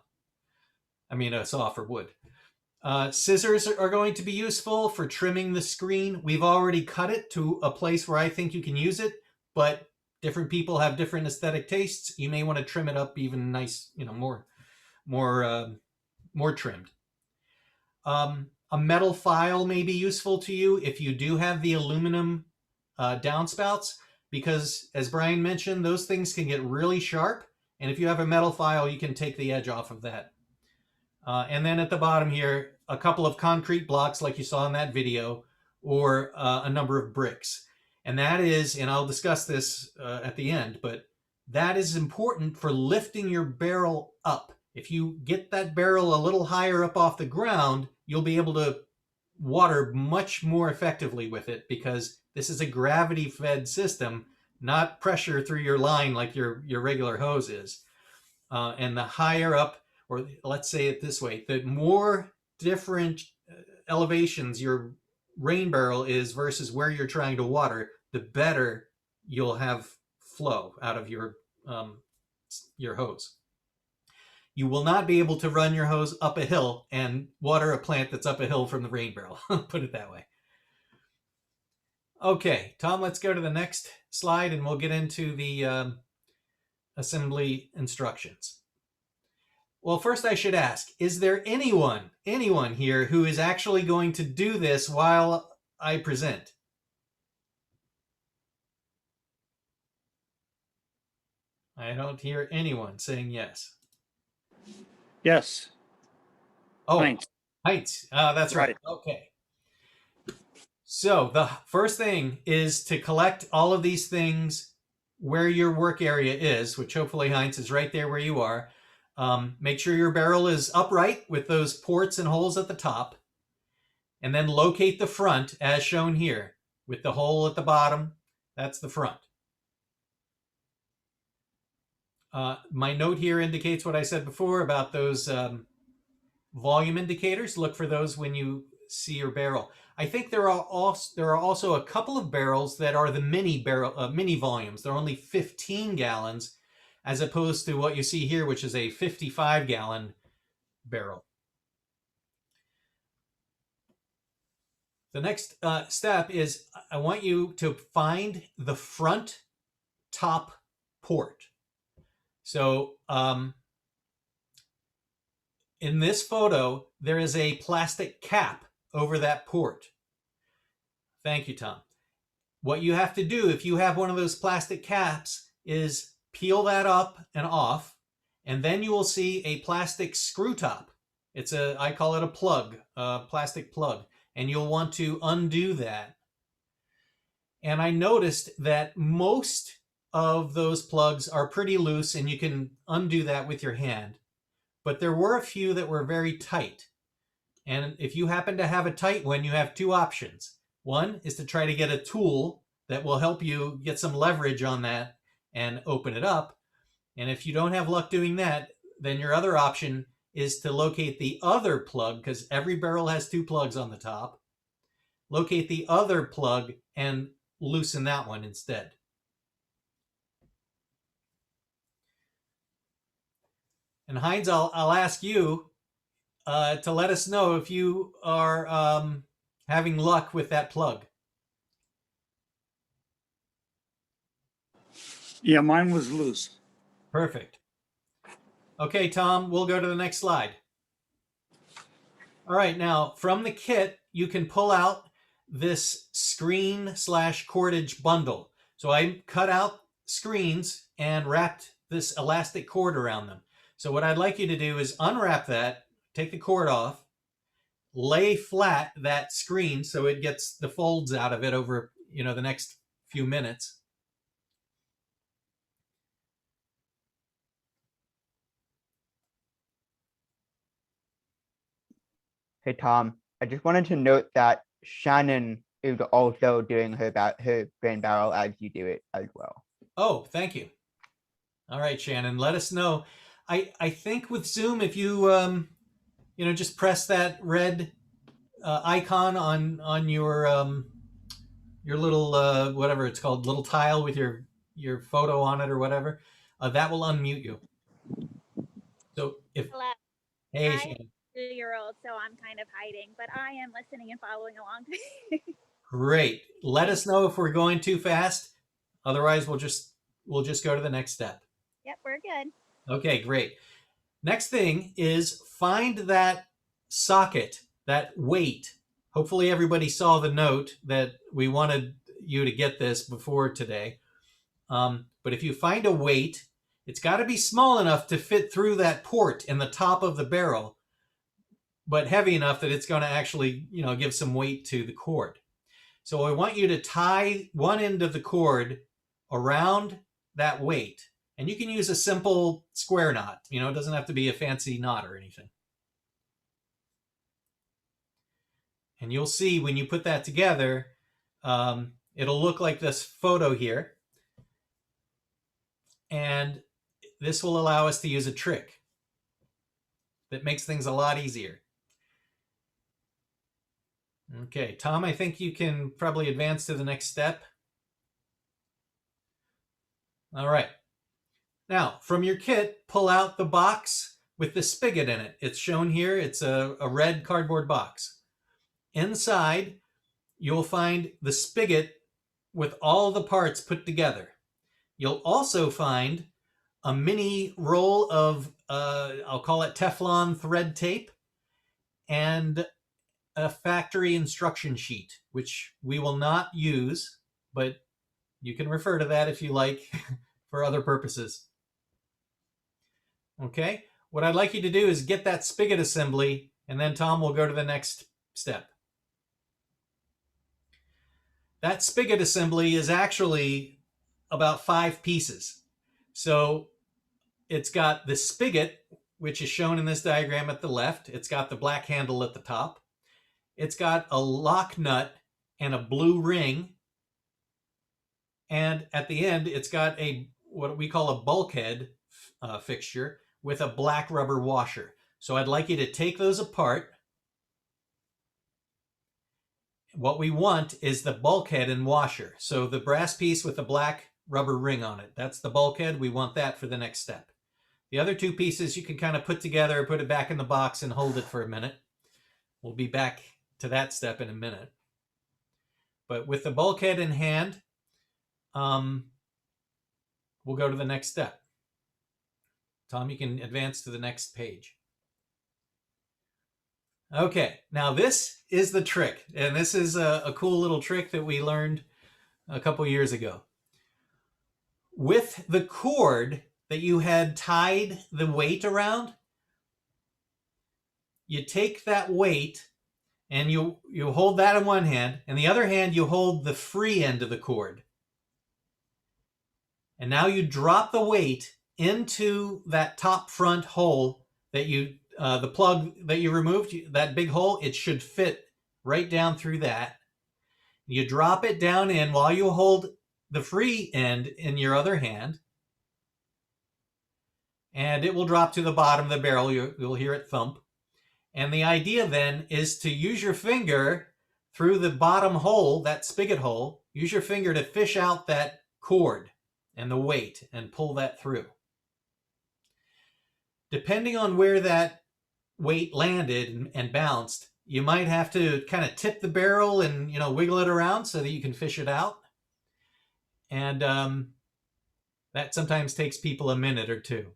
I mean, a saw for wood. Scissors are going to be useful for trimming the screen. We've already cut it to a place where I think you can use it, but different people have different aesthetic tastes. You may want to trim it up even nice, more trimmed. A metal file may be useful to you if you do have the aluminum downspouts, because as Brian mentioned, those things can get really sharp. And if you have a metal file, you can take the edge off of that. And then at the bottom here, a couple of concrete blocks like you saw in that video, or a number of bricks. And that is, and I'll discuss this at the end, but that is important for lifting your barrel up. If you get that barrel a little higher up off the ground, you'll be able to water much more effectively with it, because this is a gravity-fed system, not pressure through your line like your regular hose is. And the higher up, or let's say it this way, the more different elevations your rain barrel is versus where you're trying to water, the better you'll have flow out of your hose. You will not be able to run your hose up a hill and water a plant that's up a hill from the rain barrel. Put it that way. Okay, Tom, let's go to the next slide and we'll get into the assembly instructions. Well, first I should ask, is there anyone here who is actually going to do this while I present? I don't hear anyone saying yes. Yes. Oh, Heinz. Heinz. That's right. Okay. So the first thing is to collect all of these things where your work area is, which hopefully, Heinz, is right there where you are. Make sure your barrel is upright with those ports and holes at the top. And then locate the front as shown here with the hole at the bottom. That's the front. My note here indicates what I said before about those volume indicators. Look for those when you see your barrel. I think there are also a couple of barrels that are the mini volumes. They're only 15 gallons as opposed to what you see here, which is a 55-gallon barrel. The next step is I want you to find the front top port. So in this photo, there is a plastic cap over that port. Thank you, Tom. What you have to do if you have one of those plastic caps is peel that up and off, and then you will see a plastic screw top. I call it a plug, a plastic plug, and you'll want to undo that. And I noticed that most of those plugs are pretty loose and you can undo that with your hand, but there were a few that were very tight. And if you happen to have a tight one, you have two options. One is to try to get a tool that will help you get some leverage on that and open it up. And if you don't have luck doing that, then your other option is to locate the other plug, because every barrel has two plugs on the top. Locate the other plug and loosen that one instead. And Heinz, I'll ask you to let us know if you are having luck with that plug. Yeah, mine was loose. Perfect. Okay, Tom, we'll go to the next slide. All right, now from the kit, you can pull out this screen/cordage bundle. So I cut out screens and wrapped this elastic cord around them. So what I'd like you to do is unwrap that, take the cord off, lay flat that screen so it gets the folds out of it over, the next few minutes. Hey, Tom, I just wanted to note that Shannon is also doing her brain barrel as you do it as well. Oh, thank you. All right, Shannon, let us know. I think with Zoom, if you just press that red icon on your little whatever it's called, little tile with your photo on it or whatever. That will unmute you. So if Hello. hey, I have Shannon. a 2-year-old, so I'm kind of hiding, but I am listening and following along. Great. Let us know if we're going too fast. Otherwise, we'll just go to the next step. Yep, we're good. Okay, great. Next thing is find that socket, that weight. Hopefully everybody saw the note that we wanted you to get this before today. But if you find a weight, it's got to be small enough to fit through that port in the top of the barrel, but heavy enough that it's going to actually, give some weight to the cord. So I want you to tie one end of the cord around that weight. And you can use a simple square knot. It doesn't have to be a fancy knot or anything. And you'll see when you put that together, it'll look like this photo here. And this will allow us to use a trick that makes things a lot easier. Okay, Tom, I think you can probably advance to the next step. All right. Now, from your kit, pull out the box with the spigot in it. It's shown here. It's a red cardboard box. Inside, you'll find the spigot with all the parts put together. You'll also find a mini roll of, I'll call it Teflon thread tape, and a factory instruction sheet, which we will not use, but you can refer to that if you like for other purposes. Okay, what I'd like you to do is get that spigot assembly, and then Tom will go to the next step. That spigot assembly is actually about 5 pieces. So it's got the spigot, which is shown in this diagram at the left. It's got the black handle at the top. It's got a lock nut and a blue ring. And at the end, it's got what we call a bulkhead fixture with a black rubber washer. So I'd like you to take those apart. What we want is the bulkhead and washer. So the brass piece with the black rubber ring on it, that's the bulkhead. We want that for the next step. The other 2 pieces you can kind of put together, put it back in the box and hold it for a minute. We'll be back to that step in a minute. But with the bulkhead in hand, we'll go to the next step. Tom, you can advance to the next page. Okay, now this is the trick, and this is a cool little trick that we learned a couple years ago. With the cord that you had tied the weight around, you take that weight and you hold that in one hand, and the other hand you hold the free end of the cord. And now you drop the weight into that top front hole that the plug that you removed, that big hole, it should fit right down through that. You drop it down in while you hold the free end in your other hand, and it will drop to the bottom of the barrel. You'll hear it thump. And the idea then is to use your finger through the bottom hole, that spigot hole, use your finger to fish out that cord and the weight and pull that through. Depending on where that weight landed and bounced, you might have to kind of tip the barrel and wiggle it around so that you can fish it out. And that sometimes takes people a minute or 2.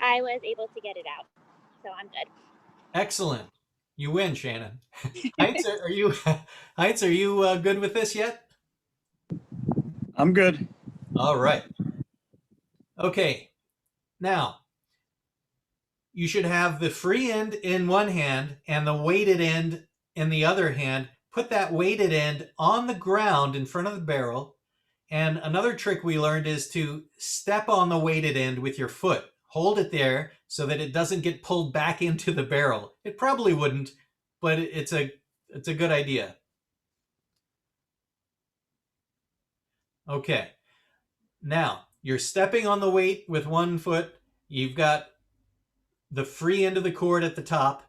I was able to get it out, so I'm good. Excellent. You win, Shannon. Heinz, are you good with this yet? I'm good. All right. Okay. Now, you should have the free end in one hand and the weighted end in the other hand. Put that weighted end on the ground in front of the barrel. And another trick we learned is to step on the weighted end with your foot. Hold it there so that it doesn't get pulled back into the barrel. It probably wouldn't, but it's a good idea. Okay. Now, you're stepping on the weight with one foot. You've got the free end of the cord at the top.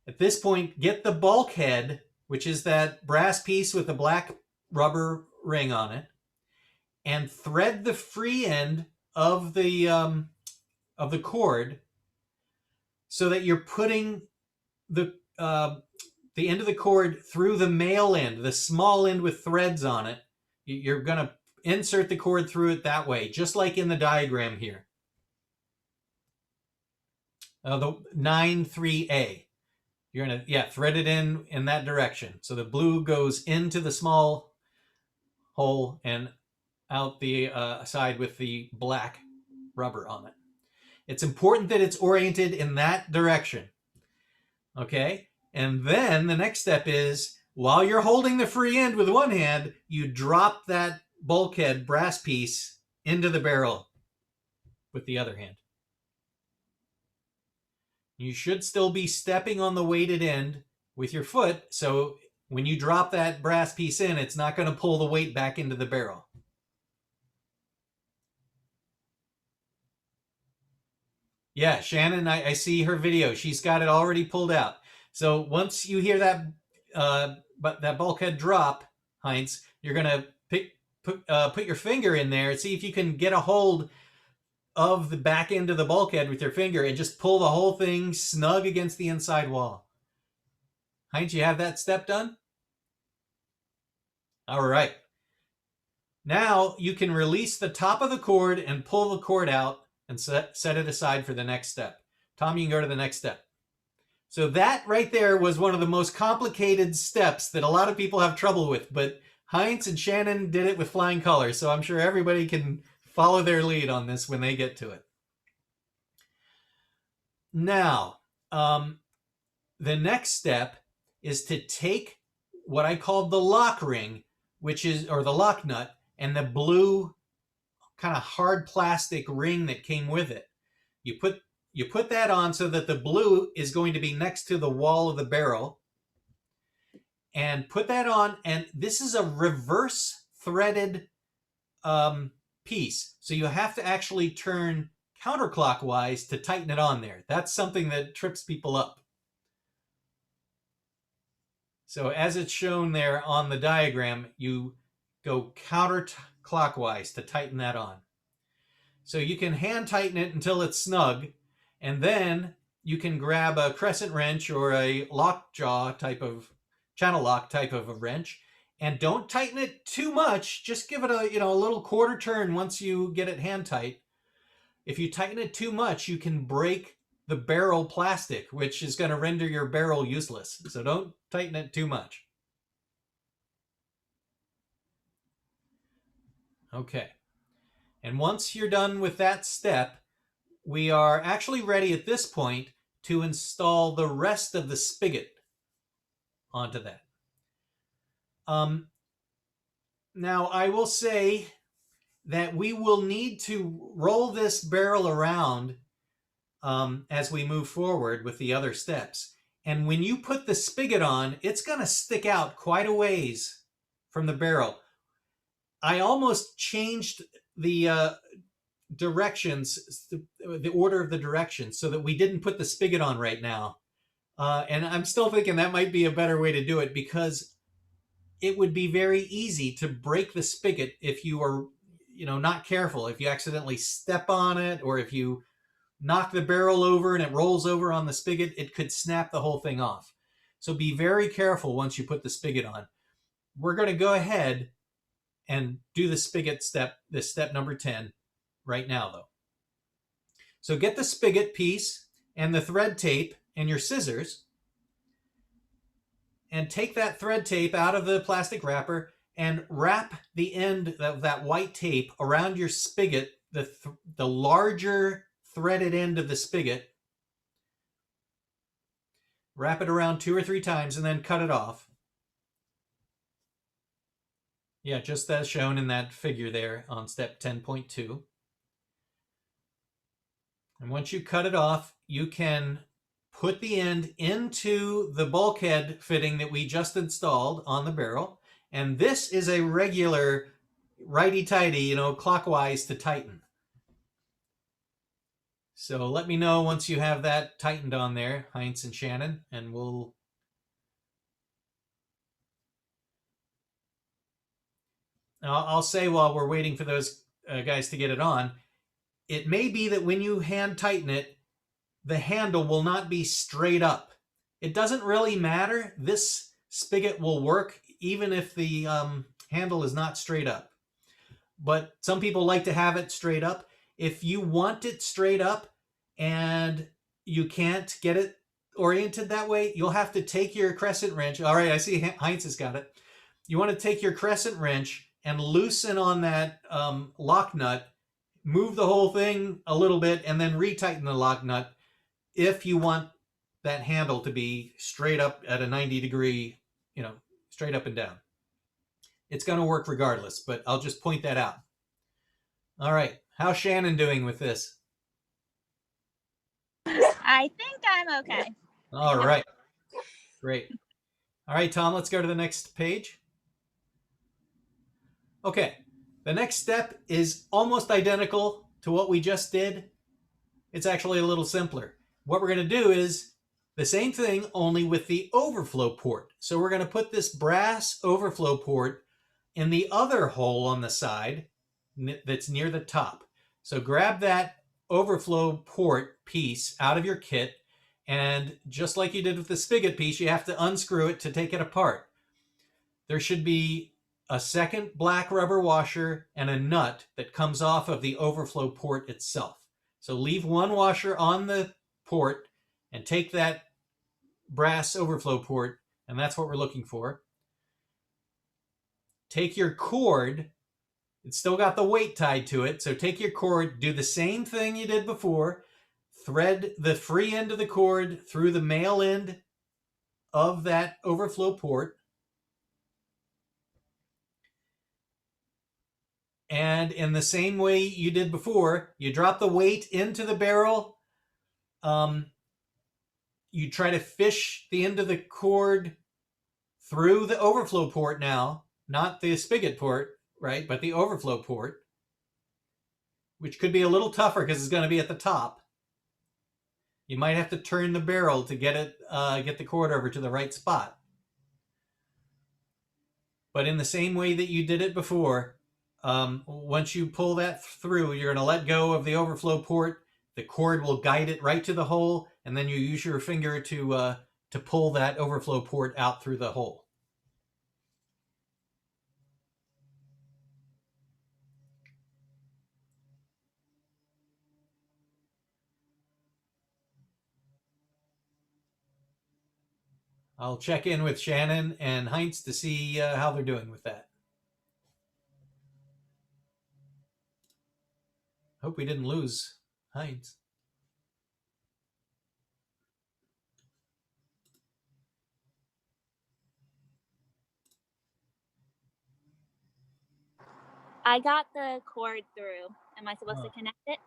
At this point, get the bulkhead, which is that brass piece with the black rubber ring on it, and thread the free end of the cord so that you're putting the end of the cord through the male end, the small end with threads on it. You're going to insert the cord through it that way, just like in the diagram here. The 9-3A. You're going to, thread it in that direction. So the blue goes into the small hole and out the side with the black rubber on it. It's important that it's oriented in that direction. Okay? And then the next step is, while you're holding the free end with one hand, you drop that bulkhead brass piece into the barrel with the other hand. You should still be stepping on the weighted end with your foot, so when you drop that brass piece in, it's not going to pull the weight back into the barrel. Yeah, Shannon, I see her video. She's got it already pulled out. So once you hear that that bulkhead drop, Heinz, you're going to put your finger in there and see if you can get a hold of the back end of the bulkhead with your finger and just pull the whole thing snug against the inside wall. Heinz, you have that step done? All right. Now you can release the top of the cord and pull the cord out and set it aside for the next step. Tom, you can go to the next step. So that right there was one of the most complicated steps that a lot of people have trouble with, but Heinz and Shannon did it with flying colors, so I'm sure everybody can follow their lead on this when they get to it. Now, the next step is to take what I called the lock ring, or the lock nut, and the blue kind of hard plastic ring that came with it. You put that on so that the blue is going to be next to the wall of the barrel, and put that on, and this is a reverse threaded piece. So you have to actually turn counterclockwise to tighten it on there. That's something that trips people up. So as it's shown there on the diagram, you go counterclockwise to tighten that on. So you can hand tighten it until it's snug, and then you can grab a crescent wrench or a lockjaw type of channel lock type of a wrench, and don't tighten it too much. Just give it a little quarter turn once you get it hand tight. If you tighten it too much, you can break the barrel plastic, which is going to render your barrel useless. So don't tighten it too much. Okay. And once you're done with that step, we are actually ready at this point to install the rest of the spigot onto that. Now, I will say that we will need to roll this barrel around as we move forward with the other steps. And when you put the spigot on, it's going to stick out quite a ways from the barrel. I almost changed the directions, the order of the directions, so that we didn't put the spigot on right now. And I'm still thinking that might be a better way to do it, because it would be very easy to break the spigot if you are, not careful. If you accidentally step on it, or if you knock the barrel over and it rolls over on the spigot, it could snap the whole thing off. So be very careful once you put the spigot on. We're going to go ahead and do the spigot step, this step number 10, right now though. So get the spigot piece and the thread tape and your scissors, and take that thread tape out of the plastic wrapper and wrap the end of that white tape around your spigot, the larger threaded end of the spigot. Wrap it around 2 or 3 times and then cut it off. Yeah, just as shown in that figure there on step 10.2. And once you cut it off, you can put the end into the bulkhead fitting that we just installed on the barrel. And this is a regular righty-tighty, you know, clockwise to tighten. So let me know once you have that tightened on there, Heinz and Shannon, and I'll say while we're waiting for those guys to get it on, it may be that when you hand tighten it, the handle will not be straight up. It doesn't really matter. This spigot will work even if the handle is not straight up. But some people like to have it straight up. If you want it straight up and you can't get it oriented that way, you'll have to take your crescent wrench. All right, I see Heinz has got it. You want to take your crescent wrench and loosen on that lock nut, move the whole thing a little bit, and then retighten the lock nut if you want that handle to be straight up at a 90-degree, you know, straight up and down. It's going to work regardless, but I'll just point that out. All right. How's Shannon doing with this? I think I'm okay. All right. Great. All right, Tom, let's go to the next page. Okay. The next step is almost identical to what we just did. It's actually a little simpler. What we're going to do is the same thing, only with the overflow port. So we're going to put this brass overflow port in the other hole on the side that's near the top. So grab that overflow port piece out of your kit, and just like you did with the spigot piece, you have to unscrew it to take it apart. There should be a second black rubber washer and a nut that comes off of the overflow port itself. So leave one washer on the port and take that brass overflow port, and that's what we're looking for. Take your cord. It's still got the weight tied to it. So take your cord, do the same thing you did before. Thread the free end of the cord through the male end of that overflow port. And in the same way you did before, you drop the weight into the barrel. You try to fish the end of the cord through the overflow port now, not the spigot port, right? But the overflow port, which could be a little tougher because it's going to be at the top. You might have to turn the barrel to get the cord over to the right spot. But in the same way that you did it before, once you pull that through, you're going to let go of the overflow port. The cord will guide it right to the hole, and then you use your finger to pull that overflow port out through the hole. I'll check in with Shannon and Heinz to see how they're doing with that. Hope we didn't lose Heinz. I got the cord through. Am I supposed to connect it?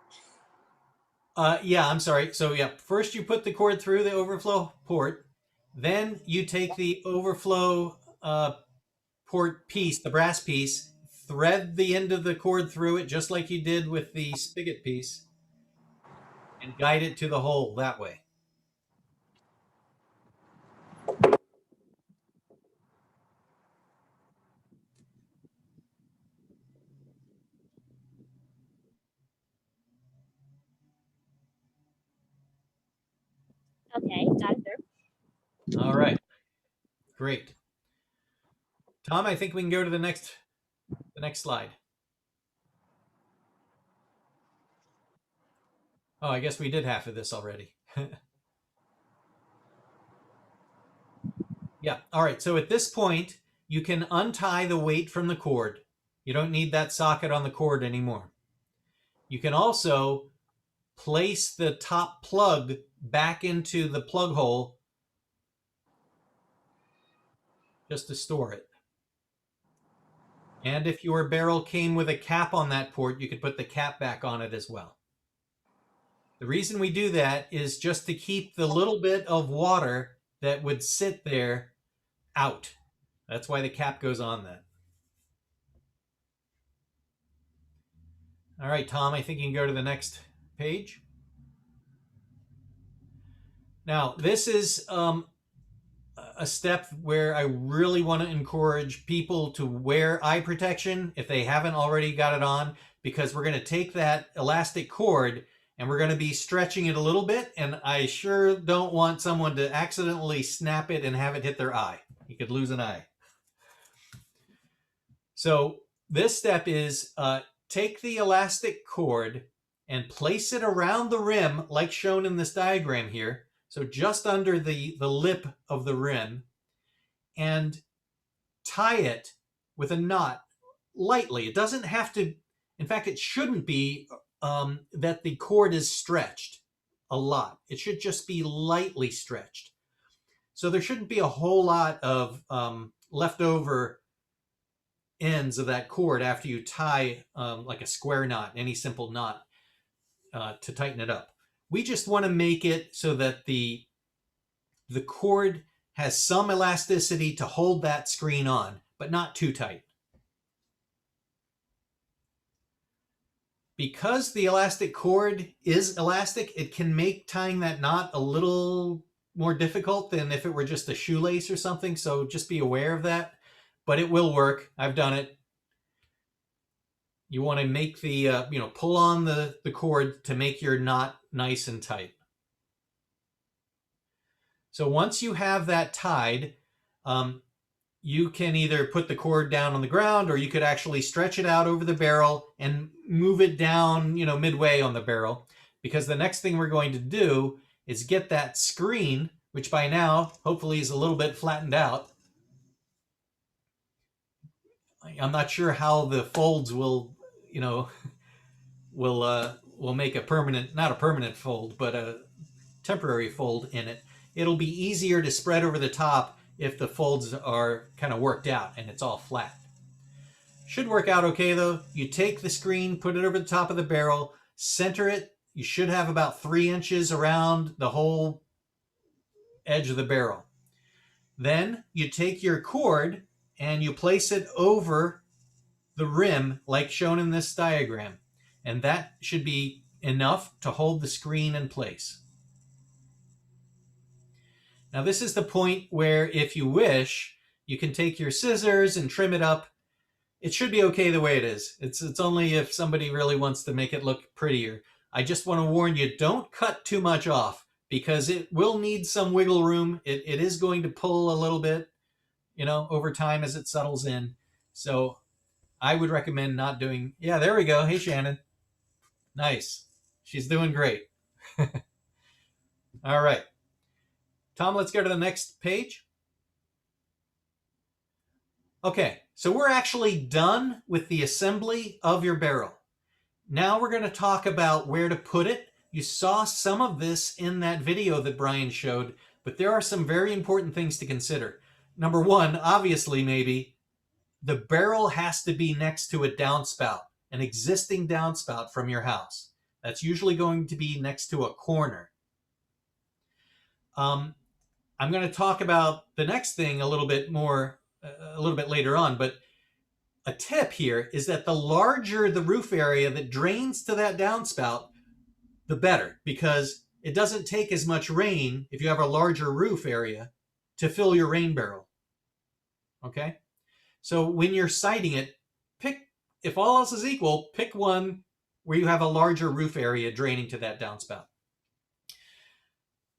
Yeah, I'm sorry. So yeah, first you put the cord through the overflow port. Then you take the overflow port piece, the brass piece, thread the end of the cord through it just like you did with the spigot piece, and guide it to the hole that way. Okay, got it through. All right. Great. Tom, I think we can go to the next slide. Oh, I guess we did half of this already. Yeah. All right. So at this point, you can untie the weight from the cord. You don't need that socket on the cord anymore. You can also place the top plug back into the plug hole just to store it. And if your barrel came with a cap on that port, you could put the cap back on it as well. The reason we do that is just to keep the little bit of water that would sit there out. That's why the cap goes on that. All right, Tom, I think you can go to the next page. Now, this is a step where I really want to encourage people to wear eye protection if they haven't already got it on, because we're going to take that elastic cord and we're going to be stretching it a little bit, and I sure don't want someone to accidentally snap it and have it hit their eye. You could lose an eye. So this step is take the elastic cord and place it around the rim like shown in this diagram here. So just under the lip of the rim, and tie it with a knot lightly. It doesn't have to, in fact, it shouldn't be that the cord is stretched a lot. It should just be lightly stretched. So there shouldn't be a whole lot of leftover ends of that cord after you tie like a square knot, any simple knot to tighten it up. We just want to make it so that the cord has some elasticity to hold that screen on, but not too tight. Because the elastic cord is elastic, it can make tying that knot a little more difficult than if it were just a shoelace or something, so just be aware of that. But it will work. I've done it. You want to make the, pull on the cord to make your knot nice and tight. So once you have that tied, you can either put the cord down on the ground, or you could actually stretch it out over the barrel and move it down, midway on the barrel. Because the next thing we're going to do is get that screen, which by now hopefully is a little bit flattened out. I'm not sure how the folds will make a permanent, not a permanent fold, but a temporary fold in it. It'll be easier to spread over the top if the folds are kind of worked out and it's all flat. Should work out okay though. You take the screen, put it over the top of the barrel, center it. You should have about 3 inches around the whole edge of the barrel. Then you take your cord and you place it over the rim like shown in this diagram. And that should be enough to hold the screen in place. Now this is the point where, if you wish, you can take your scissors and trim it up. It should be okay the way it is. It's only if somebody really wants to make it look prettier. I just want to warn you, don't cut too much off, because it will need some wiggle room. It is going to pull a little bit, over time as it settles in. So I would recommend not doing, yeah, there we go. Hey, Shannon. Nice. She's doing great. All right. Tom, let's go to the next page. Okay, so we're actually done with the assembly of your barrel. Now we're going to talk about where to put it. You saw some of this in that video that Brian showed, but there are some very important things to consider. Number one, obviously maybe, the barrel has to be next to a downspout, an existing downspout from your house. That's usually going to be next to a corner. I'm going to talk about the next thing a little bit later on, but a tip here is that the larger the roof area that drains to that downspout, the better, because it doesn't take as much rain if you have a larger roof area to fill your rain barrel. Okay? So when you're siting it, if all else is equal, pick one where you have a larger roof area draining to that downspout.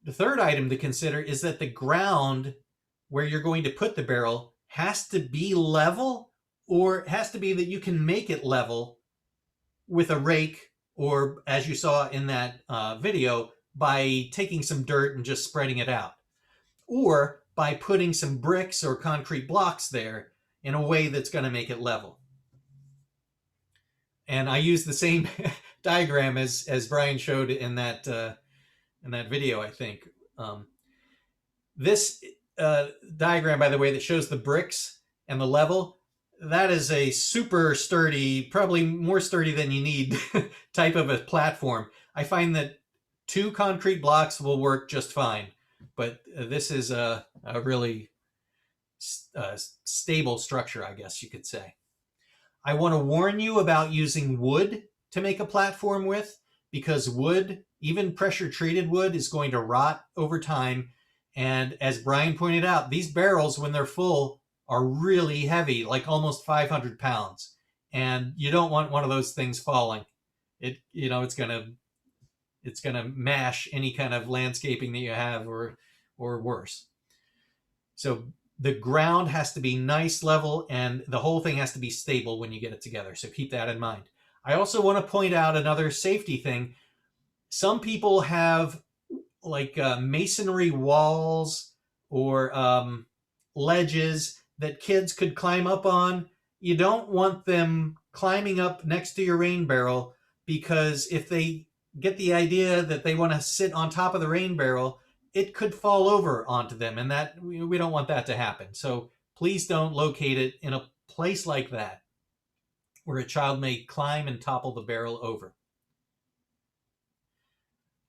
The third item to consider is that the ground where you're going to put the barrel has to be level, or it has to be that you can make it level with a rake, or as you saw in that video, by taking some dirt and just spreading it out, or by putting some bricks or concrete blocks there in a way that's going to make it level. And I use the same diagram as Brian showed in that video, I think. This diagram, by the way, that shows the bricks and the level, that is a super sturdy, probably more sturdy than you need type of a platform. I find that 2 concrete blocks will work just fine, but this is a really stable structure, I guess you could say. I want to warn you about using wood to make a platform with, because wood, even pressure treated wood, is going to rot over time. And as Brian pointed out, these barrels, when they're full, are really heavy, like almost 500 pounds. And you don't want one of those things falling. It's gonna mash any kind of landscaping that you have, or worse. So the ground has to be nice, level, and the whole thing has to be stable when you get it together. So keep that in mind. I also want to point out another safety thing. Some people have like masonry walls or ledges that kids could climb up on. You don't want them climbing up next to your rain barrel, because if they get the idea that they want to sit on top of the rain barrel, it could fall over onto them, and that we don't want that to happen. So please don't locate it in a place like that where a child may climb and topple the barrel over.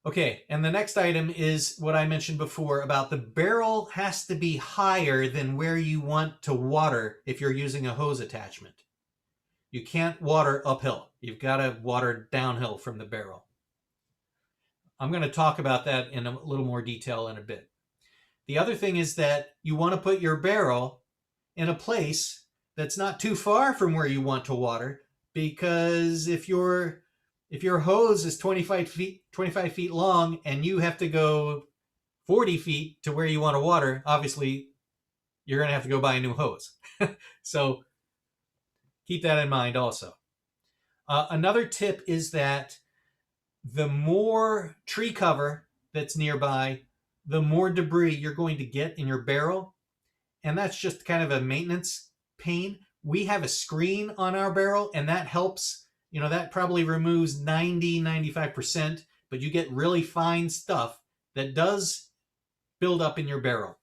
Okay, and the next item is what I mentioned before about the barrel has to be higher than where you want to water if you're using a hose attachment. You can't water uphill. You've got to water downhill from the barrel. I'm going to talk about that in a little more detail in a bit. The other thing is that you want to put your barrel in a place that's not too far from where you want to water, because if your hose is 25 feet long and you have to go 40 feet to where you want to water, obviously you're going to have to go buy a new hose. So keep that in mind also. Another tip is that the more tree cover that's nearby, the more debris you're going to get in your barrel. And that's just kind of a maintenance pain. We have a screen on our barrel, and that helps. That probably removes 95%, but you get really fine stuff that does build up in your barrel.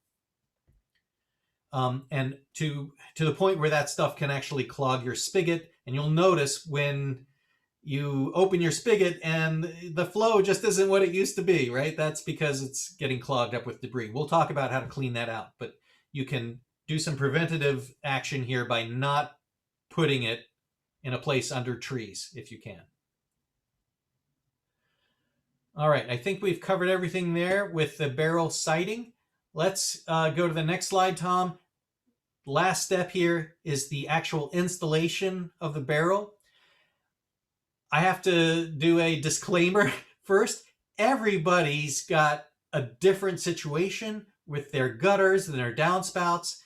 And to the point where that stuff can actually clog your spigot. And you'll notice when you open your spigot and the flow just isn't what it used to be, right? That's because it's getting clogged up with debris. We'll talk about how to clean that out, but you can do some preventative action here by not putting it in a place under trees if you can. All right, I think we've covered everything there with the barrel sighting. Let's go to the next slide, Tom. Last step here is the actual installation of the barrel. I have to do a disclaimer first. Everybody's got a different situation with their gutters and their downspouts.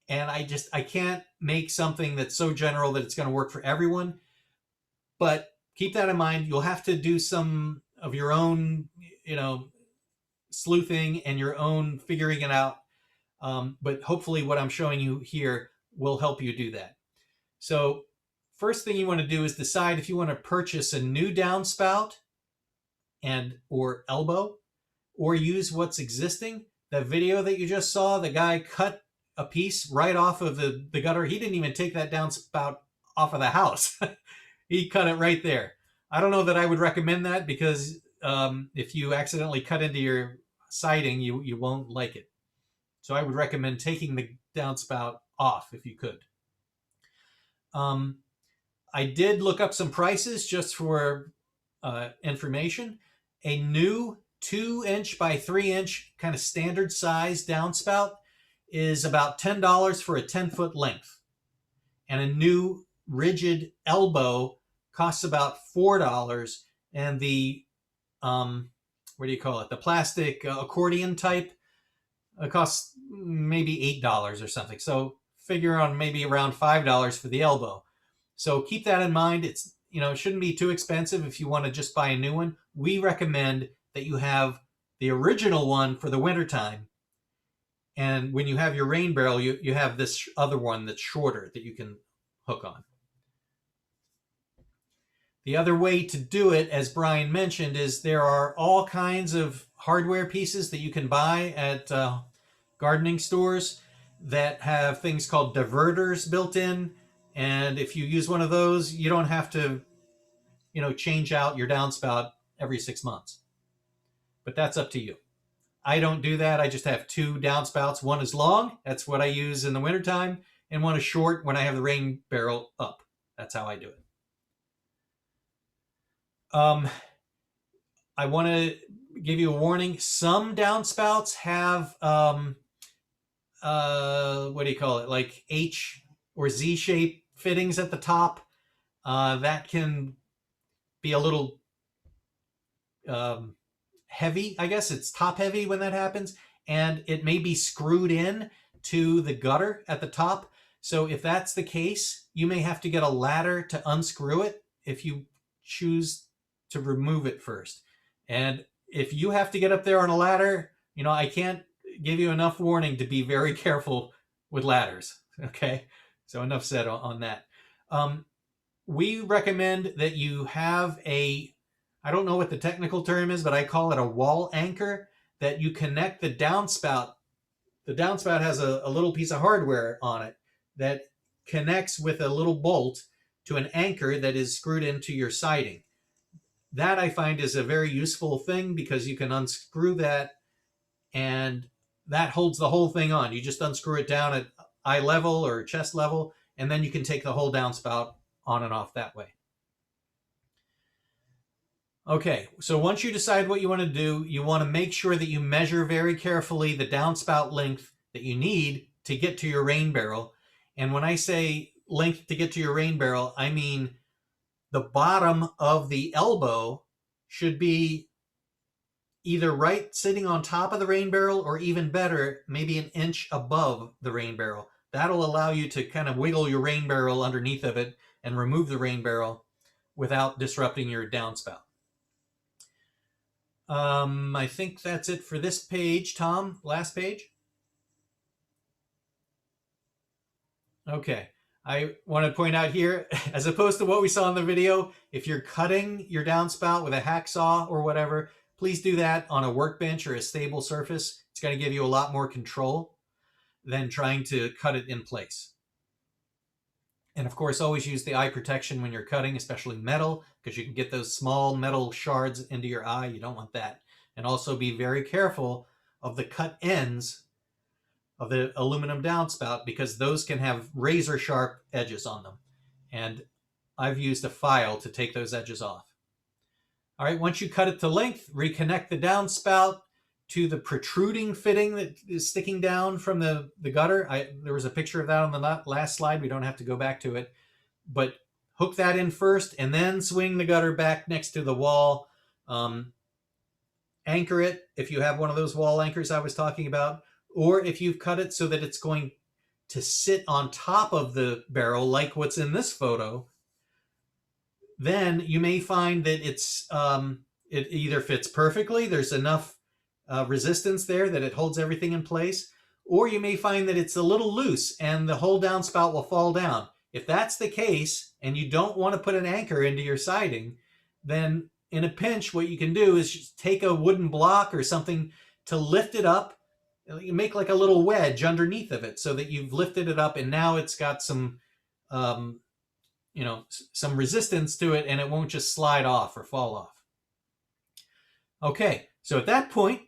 And I can't make something that's so general that it's going to work for everyone. But keep that in mind. You'll have to do some of your own, sleuthing and your own figuring it out. But hopefully what I'm showing you here will help you do that. So first thing you want to do is decide if you want to purchase a new downspout or elbow, or use what's existing. The video that you just saw, the guy cut a piece right off of the gutter. He didn't even take that downspout off of the house. He cut it right there. I don't know that I would recommend that, because if you accidentally cut into your siding, you won't like it. So I would recommend taking the downspout off if you could. I did look up some prices just for information. A new 2-inch by 3-inch kind of standard size downspout is about $10 for a 10-foot length. And a new rigid elbow costs about $4. And the, the plastic accordion type costs maybe $8 or something. So figure on maybe around $5 for the elbow. So keep that in mind. It shouldn't be too expensive if you want to just buy a new one. We recommend that you have the original one for the wintertime. And when you have your rain barrel, you have this other one that's shorter that you can hook on. The other way to do it, as Brian mentioned, is there are all kinds of hardware pieces that you can buy at gardening stores that have things called diverters built in. And if you use one of those, you don't have to, change out your downspout every 6 months. But that's up to you. I don't do that. I just have 2 downspouts. One is long. That's what I use in the wintertime. And one is short when I have the rain barrel up. That's how I do it. I want to give you a warning. Some downspouts have what do you call it? Like H or Z shape fittings at the top. That can be a little heavy. I guess it's top heavy when that happens, and it may be screwed in to the gutter at the top. So if that's the case, you may have to get a ladder to unscrew it if you choose to remove it first. And if you have to get up there on a ladder, I can't give you enough warning to be very careful with ladders. Okay, so enough said on that. We recommend that you have I don't know what the technical term is, but I call it a wall anchor, that you connect the downspout. The downspout has a little piece of hardware on it that connects with a little bolt to an anchor that is screwed into your siding. That I find is a very useful thing because you can unscrew that and that holds the whole thing on. You just unscrew it down at eye level or chest level, and then you can take the whole downspout on and off that way. Okay, so once you decide what you want to do, you want to make sure that you measure very carefully the downspout length that you need to get to your rain barrel. And when I say length to get to your rain barrel, I mean the bottom of the elbow should be either right sitting on top of the rain barrel, or even better, maybe an inch above the rain barrel. That'll allow you to kind of wiggle your rain barrel underneath of it and remove the rain barrel without disrupting your downspout. I think that's it for this page. Tom, last page. Okay. I want to point out here, as opposed to what we saw in the video, if you're cutting your downspout with a hacksaw or whatever, please do that on a workbench or a stable surface. It's going to give you a lot more control than trying to cut it in place. And of course, always use the eye protection when you're cutting, especially metal, because you can get those small metal shards into your eye. You don't want that. And also be very careful of the cut ends of the aluminum downspout, because those can have razor sharp edges on them. And I've used a file to take those edges off. All right, once you cut it to length, reconnect the downspout to the protruding fitting that is sticking down from the gutter. There was a picture of that on the last slide. We don't have to go back to it. But hook that in first and then swing the gutter back next to the wall. Anchor it if you have one of those wall anchors I was talking about, or if you've cut it so that it's going to sit on top of the barrel like what's in this photo, then you may find that it either fits perfectly, there's enough resistance there that it holds everything in place, or you may find that it's a little loose and the whole downspout will fall down. If that's the case and you don't want to put an anchor into your siding, then in a pinch what you can do is just take a wooden block or something to lift it up. You make like a little wedge underneath of it so that you've lifted it up and now it's got some some resistance to it and it won't just slide off or fall off. Okay, so at that point,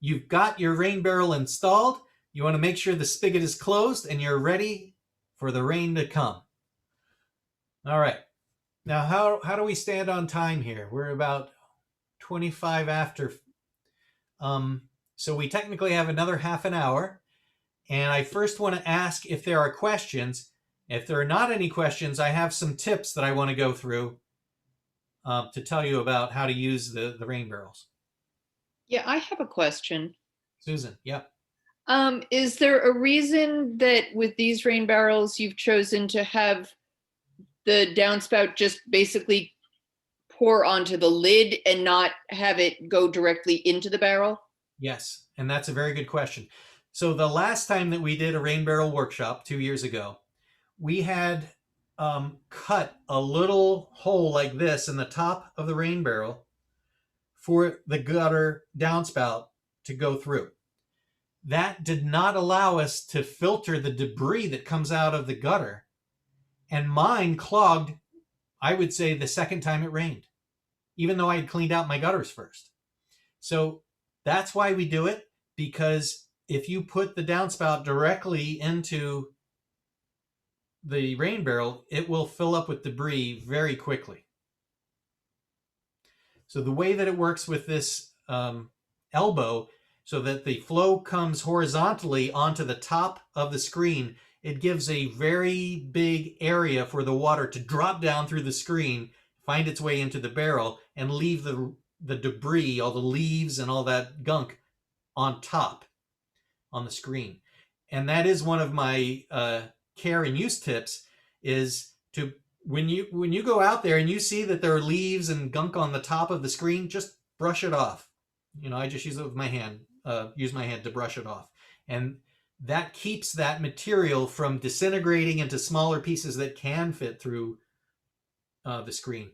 you've got your rain barrel installed. You want to make sure the spigot is closed and you're ready for the rain to come. All right. Now, how do we stand on time here? We're about 25 after. So we technically have another half an hour. And I first want to ask if there are questions. If there are not any questions, I have some tips that I want to go through to tell you about how to use the rain barrels. Yeah, I have a question. Susan, yeah. Is there a reason that with these rain barrels you've chosen to have the downspout just basically pour onto the lid and not have it go directly into the barrel? Yes, and that's a very good question. So the last time that we did a rain barrel workshop 2 years ago, we had cut a little hole like this in the top of the rain barrel for the gutter downspout to go through. That did not allow us to filter the debris that comes out of the gutter. And mine clogged, I would say, the second time it rained, even though I had cleaned out my gutters first. So that's why we do it, because if you put the downspout directly into the rain barrel, it will fill up with debris very quickly. So the way that it works with this elbow, so that the flow comes horizontally onto the top of the screen, it gives a very big area for the water to drop down through the screen, find its way into the barrel, and leave the debris, all the leaves and all that gunk on top on the screen. And that is one of my care and use tips, is to when you go out there and you see that there are leaves and gunk on the top of the screen, just brush it off. I just use it with my hand, use my hand to brush it off. And that keeps that material from disintegrating into smaller pieces that can fit through the screen.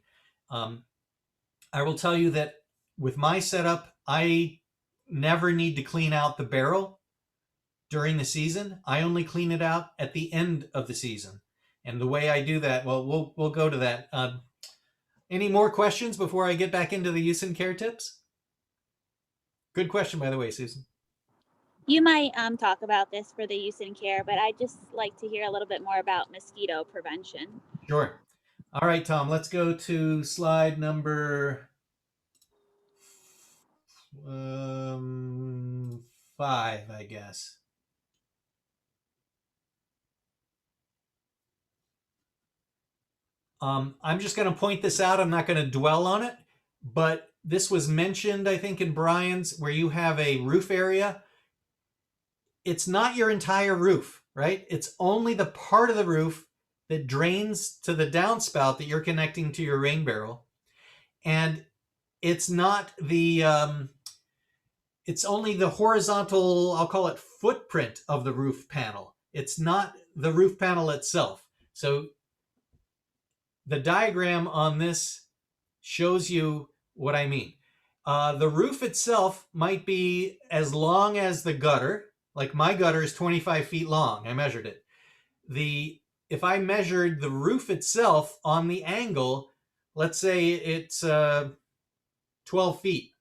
I will tell you that with my setup, I never need to clean out the barrel during the season. I only clean it out at the end of the season. And the way I do that, well, we'll go to that. Any more questions before I get back into the use and care tips? Good question, by the way, Susan. You might talk about this for the use and care, but I'd just like to hear a little bit more about mosquito prevention. Sure. All right, Tom, let's go to slide number 5, I guess. I'm just going to point this out. I'm not going to dwell on it, but this was mentioned, I think, in Brian's, where you have a roof area. It's not your entire roof, right? It's only the part of the roof that drains to the downspout that you're connecting to your rain barrel. And it's not the, it's only the horizontal, I'll call it footprint of the roof panel. It's not the roof panel itself. So the diagram on this shows you what I mean. The roof itself might be as long as the gutter. Like my gutter is 25 feet long. I measured it. If I measured the roof itself on the angle, let's say it's 12 feet.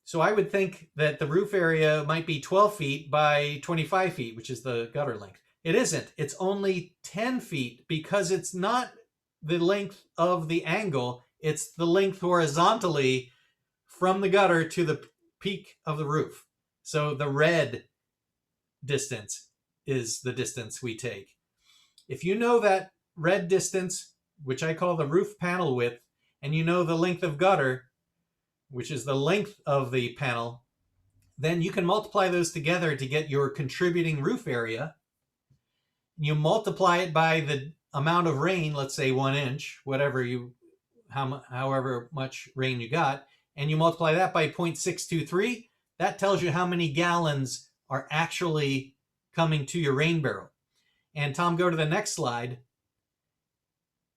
So I would think that the roof area might be 12 feet by 25 feet, which is the gutter length. It isn't. It's only 10 feet because it's not the length of the angle. It's the length horizontally from the gutter to the peak of the roof. So the red distance is the distance we take. If you know that red distance, which I call the roof panel width, and you know the length of gutter, which is the length of the panel, then you can multiply those together to get your contributing roof area. You multiply it by the amount of rain, let's say 1 inch, however much rain you got, and you multiply that by 0.623. That tells you how many gallons are actually coming to your rain barrel. And Tom, go to the next slide.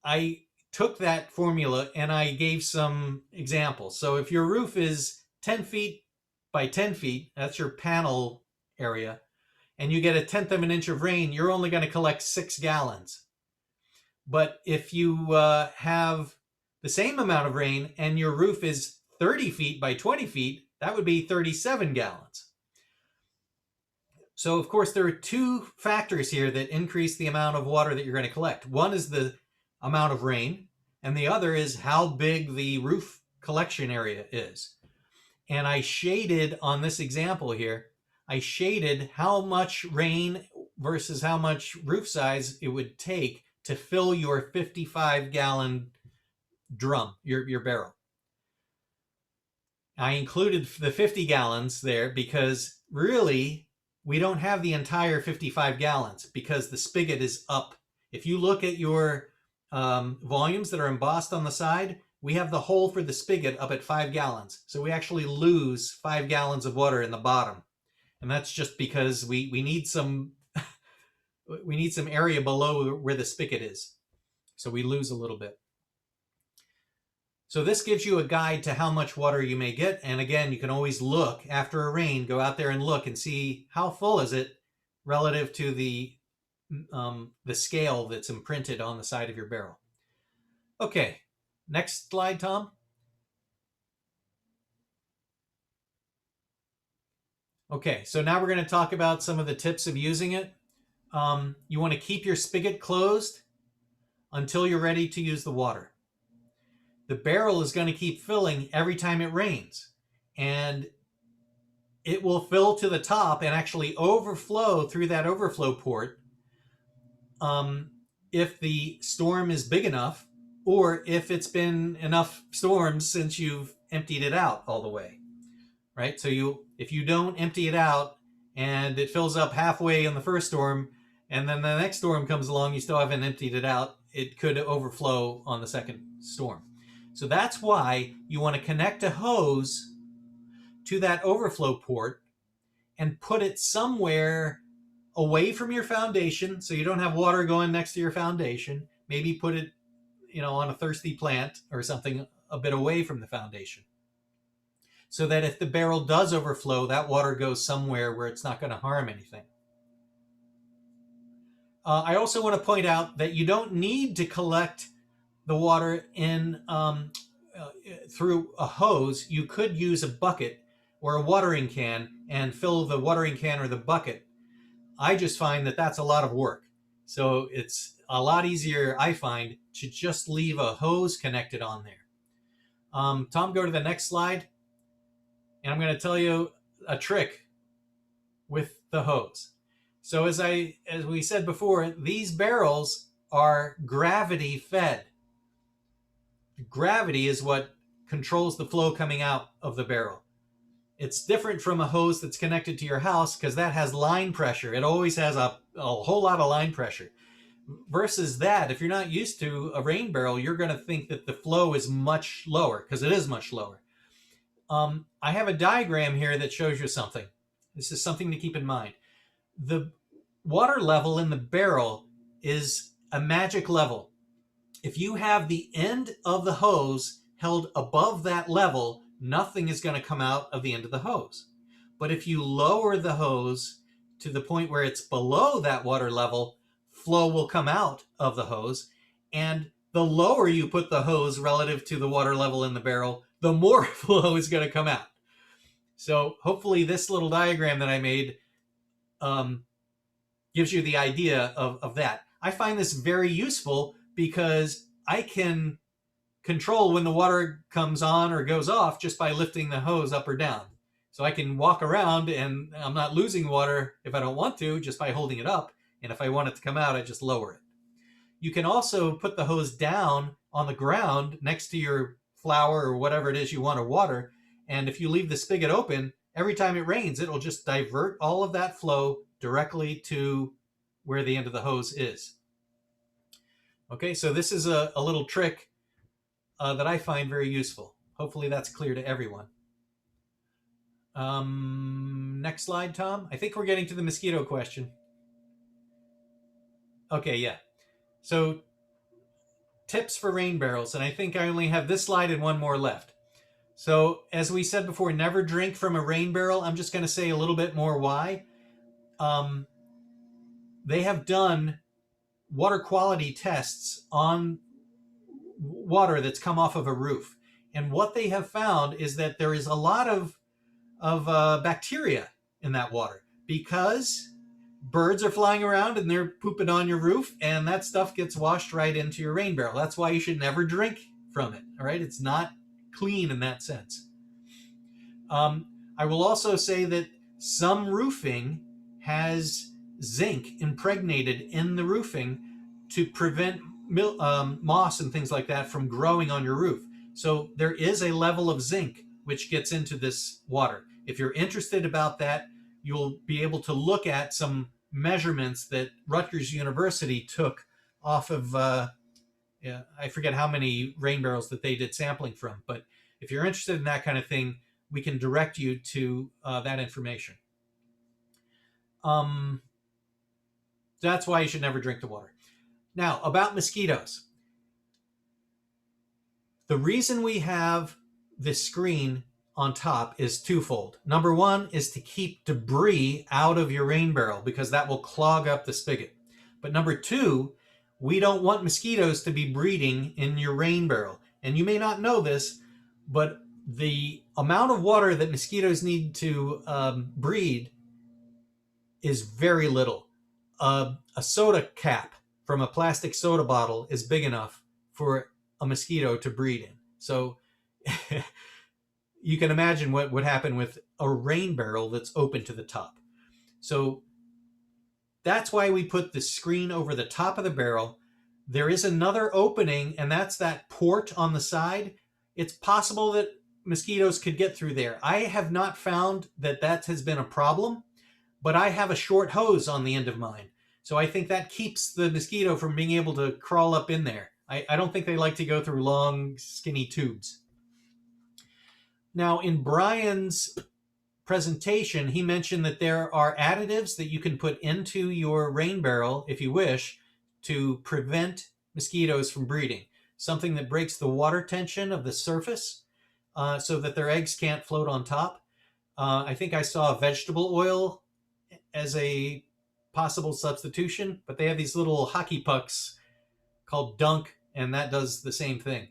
I took that formula and I gave some examples. So if your roof is 10 feet by 10 feet, that's your panel area, and you get 1/10 of an inch of rain, you're only going to collect 6 gallons. But if you have the same amount of rain and your roof is 30 feet by 20 feet, that would be 37 gallons. So, of course, there are 2 factors here that increase the amount of water that you're going to collect. One is the amount of rain, and the other is how big the roof collection area is. And I shaded on this example here, I shaded how much rain versus how much roof size it would take to fill your 55-gallon drum, your barrel. I included the 50 gallons there because really we don't have the entire 55 gallons because the spigot is up. If you look at your volumes that are embossed on the side, we have the hole for the spigot up at 5 gallons. So we actually lose 5 gallons of water in the bottom. And that's just because we need some we need some area below where the spigot is. So we lose a little bit. So this gives you a guide to how much water you may get. And again, you can always look after a rain, go out there and look and see how full is it relative to the scale that's imprinted on the side of your barrel. Okay, next slide, Tom. Okay, so now we're going to talk about some of the tips of using it. You want to keep your spigot closed until you're ready to use the water. the barrel is going to keep filling every time it rains. And it will fill to the top and actually overflow through that overflow port if the storm is big enough, or if it's been enough storms since you've emptied it out all the way, right? So if you don't empty it out and it fills up halfway in the first storm, and then the next storm comes along, you still haven't emptied it out, it could overflow on the second storm. So that's why you want to connect a hose to that overflow port and put it somewhere away from your foundation, so you don't have water going next to your foundation. Maybe put it, on a thirsty plant or something a bit away from the foundation, so that if the barrel does overflow, that water goes somewhere where it's not going to harm anything. I also want to point out that you don't need to collect the water in through a hose. You could use a bucket or a watering can and fill the watering can or the bucket. I just find that that's a lot of work. So it's a lot easier, I find, to just leave a hose connected on there. Tom, go to the next slide. And I'm going to tell you a trick with the hose. So as we said before, these barrels are gravity fed. Gravity is what controls the flow coming out of the barrel. It's different from a hose that's connected to your house, because that has line pressure. It always has a whole lot of line pressure. Versus that, if you're not used to a rain barrel, you're going to think that the flow is much lower, because it is much lower. I have a diagram here that shows you something. This is something to keep in mind. The water level in the barrel is a magic level. If you have the end of the hose held above that level, nothing is going to come out of the end of the hose. But if you lower the hose to the point where it's below that water level, flow will come out of the hose. And the lower you put the hose relative to the water level in the barrel, the more flow is going to come out. So hopefully this little diagram that I made gives you the idea of that. I find this very useful because I can control when the water comes on or goes off just by lifting the hose up or down. So I can walk around and I'm not losing water if I don't want to, just by holding it up. And if I want it to come out, I just lower it. You can also put the hose down on the ground next to your flower or whatever it is you want to water. And if you leave the spigot open, every time it rains, it'll just divert all of that flow directly to where the end of the hose is. Okay, so this is a little trick that I find very useful. Hopefully that's clear to everyone. Next slide, Tom. I think we're getting to the mosquito question. Okay, yeah. So tips for rain barrels, and I think I only have this slide and one more left. So as we said before, never drink from a rain barrel. I'm just going to say a little bit more why. They have done water quality tests on water that's come off of a roof. And what they have found is that there is a lot of bacteria in that water, because birds are flying around and they're pooping on your roof, and that stuff gets washed right into your rain barrel. That's why you should never drink from it. All right, it's not clean in that sense. I will also say that some roofing has zinc impregnated in the roofing to prevent moss and things like that from growing on your roof. So there is a level of zinc which gets into this water. If you're interested about that, you'll be able to look at some measurements that Rutgers University took off of, I forget how many rain barrels that they did sampling from. But if you're interested in that kind of thing, we can direct you to that information. That's why you should never drink the water. Now, about mosquitoes. The reason we have this screen on top is twofold. Number one is to keep debris out of your rain barrel, because that will clog up the spigot. But number two, we don't want mosquitoes to be breeding in your rain barrel. And you may not know this, but the amount of water that mosquitoes need to breed is very little. A soda cap from a plastic soda bottle is big enough for a mosquito to breed in. So you can imagine what would happen with a rain barrel that's open to the top. So that's why we put the screen over the top of the barrel. There is another opening, and that's that port on the side. It's possible that mosquitoes could get through there. I have not found that that has been a problem, but I have a short hose on the end of mine. So I think that keeps the mosquito from being able to crawl up in there. I don't think they like to go through long, skinny tubes. Now, in Brian's presentation, he mentioned that there are additives that you can put into your rain barrel, if you wish, to prevent mosquitoes from breeding. Something that breaks the water tension of the surface so that their eggs can't float on top. I think I saw vegetable oil as a possible substitution, but they have these little hockey pucks called Dunk, and that does the same thing.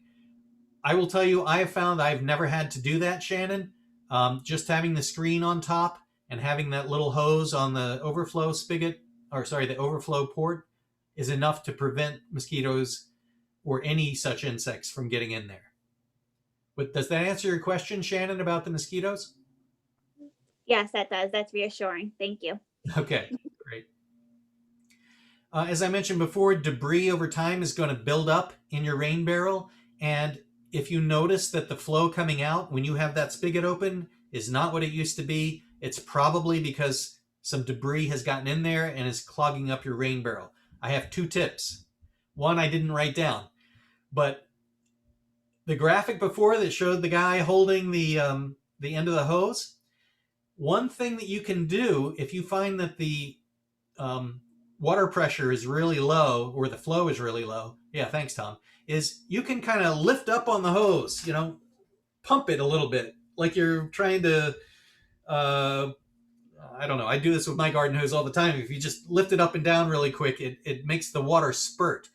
I will tell you, I have found I've never had to do that, Shannon. Just having the screen on top and having that little hose on the overflow spigot, or sorry, the overflow port, is enough to prevent mosquitoes or any such insects from getting in there. But does that answer your question, Shannon, about the mosquitoes? Yes, that does. That's reassuring. Thank you. Okay, great. As I mentioned before, debris over time is going to build up in your rain barrel. And if you notice that the flow coming out when you have that spigot open is not what it used to be, it's probably because some debris has gotten in there and is clogging up your rain barrel. I have 2 tips. One I didn't write down, but the graphic before that showed the guy holding the end of the hose, one thing that you can do if you find that the water pressure is really low or the flow is really low, yeah, thanks, Tom, is you can kind of lift up on the hose, pump it a little bit, like you're trying to, I don't know, I do this with my garden hose all the time. If you just lift it up and down really quick, it makes the water spurt.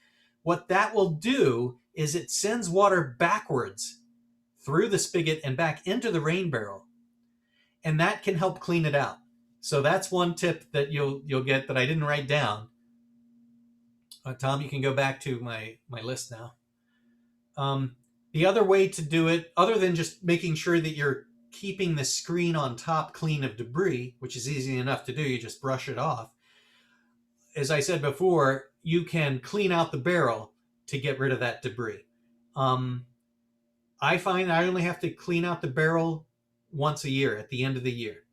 What that will do is it sends water backwards through the spigot and back into the rain barrel, and that can help clean it out. So that's one tip that you'll get that I didn't write down. Tom, you can go back to my list now. The other way to do it, other than just making sure that you're keeping the screen on top clean of debris, which is easy enough to do, you just brush it off. As I said before, you can clean out the barrel to get rid of that debris. I find I only have to clean out the barrel once a year at the end of the year.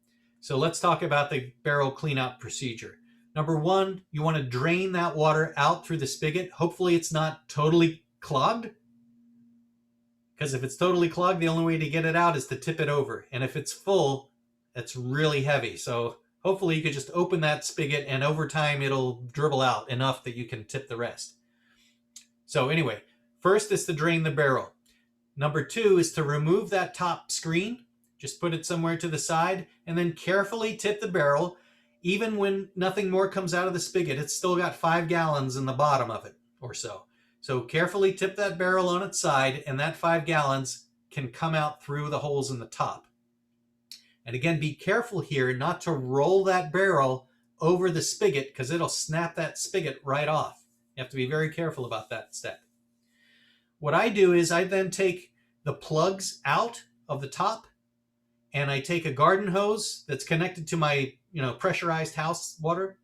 So let's talk about the barrel clean out procedure. Number 1, you want to drain that water out through the spigot. Hopefully it's not totally clogged, because if it's totally clogged, the only way to get it out is to tip it over. And if it's full, it's really heavy. So hopefully you could just open that spigot and over time it'll dribble out enough that you can tip the rest. So anyway, first is to drain the barrel. Number 2 is to remove that top screen. Just put it somewhere to the side and then carefully tip the barrel. Even when nothing more comes out of the spigot, it's still got 5 gallons in the bottom of it or so. So carefully tip that barrel on its side, and that 5 gallons can come out through the holes in the top. And again, be careful here not to roll that barrel over the spigot, because it'll snap that spigot right off. You have to be very careful about that step. What I do is I then take the plugs out of the top, and I take a garden hose that's connected to my pressurized house water,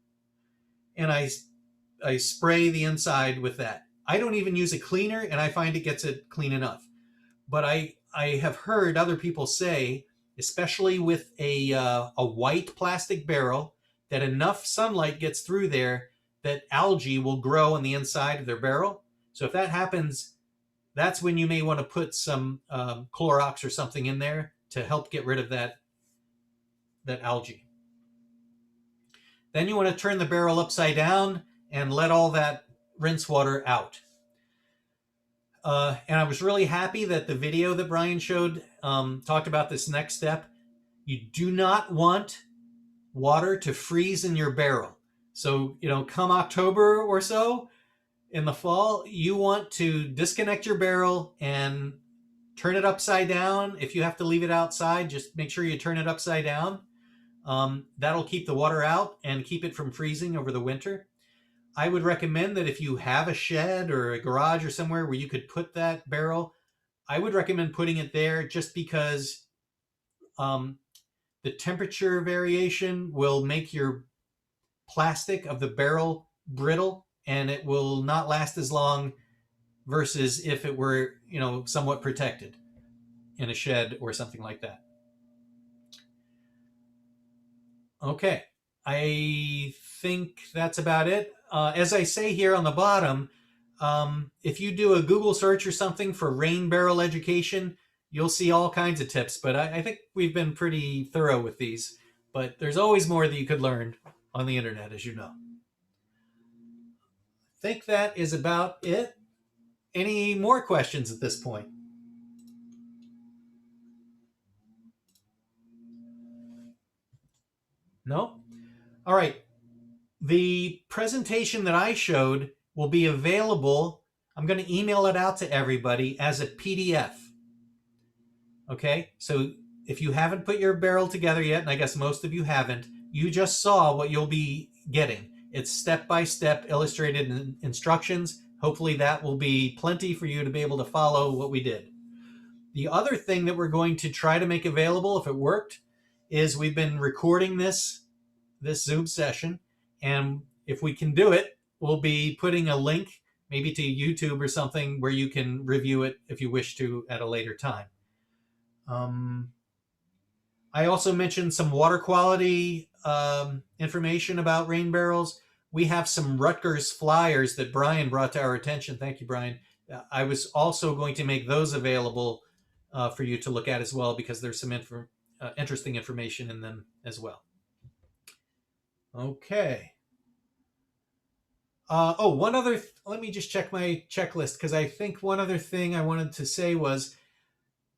and I spray the inside with that. I don't even use a cleaner, and I find it gets it clean enough. But I have heard other people say, especially with a white plastic barrel, that enough sunlight gets through there that algae will grow on the inside of their barrel. So if that happens, that's when you may want to put some Clorox or something in there to help get rid of that algae. Then you want to turn the barrel upside down and let all that rinse water out. And I was really happy that the video that Brian showed talked about this next step. You do not want water to freeze in your barrel. So, come October or so in the fall, you want to disconnect your barrel and turn it upside down. If you have to leave it outside, just make sure you turn it upside down. That'll keep the water out and keep it from freezing over the winter. I would recommend that if you have a shed or a garage or somewhere where you could put that barrel, I would recommend putting it there just because the temperature variation will make your plastic of the barrel brittle, and it will not last as long versus if it were, somewhat protected in a shed or something like that. Okay, I think that's about it. As I say here on the bottom, if you do a Google search or something for rain barrel education, you'll see all kinds of tips, but I think we've been pretty thorough with these. But there's always more that you could learn on the internet, as you know. I think that is about it. Any more questions at this point? No? All right. The presentation that I showed will be available. I'm going to email it out to everybody as a PDF. Okay? So if you haven't put your barrel together yet, and I guess most of you haven't, you just saw what you'll be getting. It's step-by-step illustrated instructions. Hopefully that will be plenty for you to be able to follow what we did. The other thing that we're going to try to make available, if it worked, is we've been recording this Zoom session, and if we can do it, we'll be putting a link maybe to YouTube or something where you can review it if you wish to at a later time. I also mentioned some water quality information about rain barrels. We have some Rutgers flyers that Brian brought to our attention. Thank you, Brian. I was also going to make those available for you to look at as well, because there's some interesting information in them as well. Okay. One other, let me just check my checklist, because I think one other thing I wanted to say was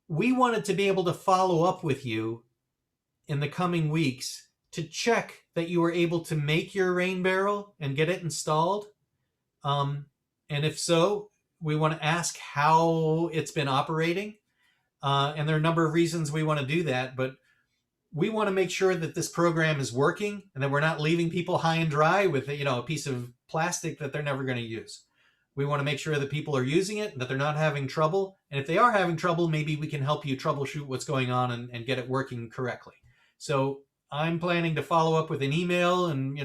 we wanted to be able to follow up with you in the coming weeks to check that you were able to make your rain barrel and get it installed. And if so, we want to ask how it's been operating. And there are a number of reasons we want to do that, but we want to make sure that this program is working and that we're not leaving people high and dry with, a piece of plastic that they're never going to use. We want to make sure that people are using it, that they're not having trouble. And if they are having trouble, maybe we can help you troubleshoot what's going on and get it working correctly. So I'm planning to follow up with an email in,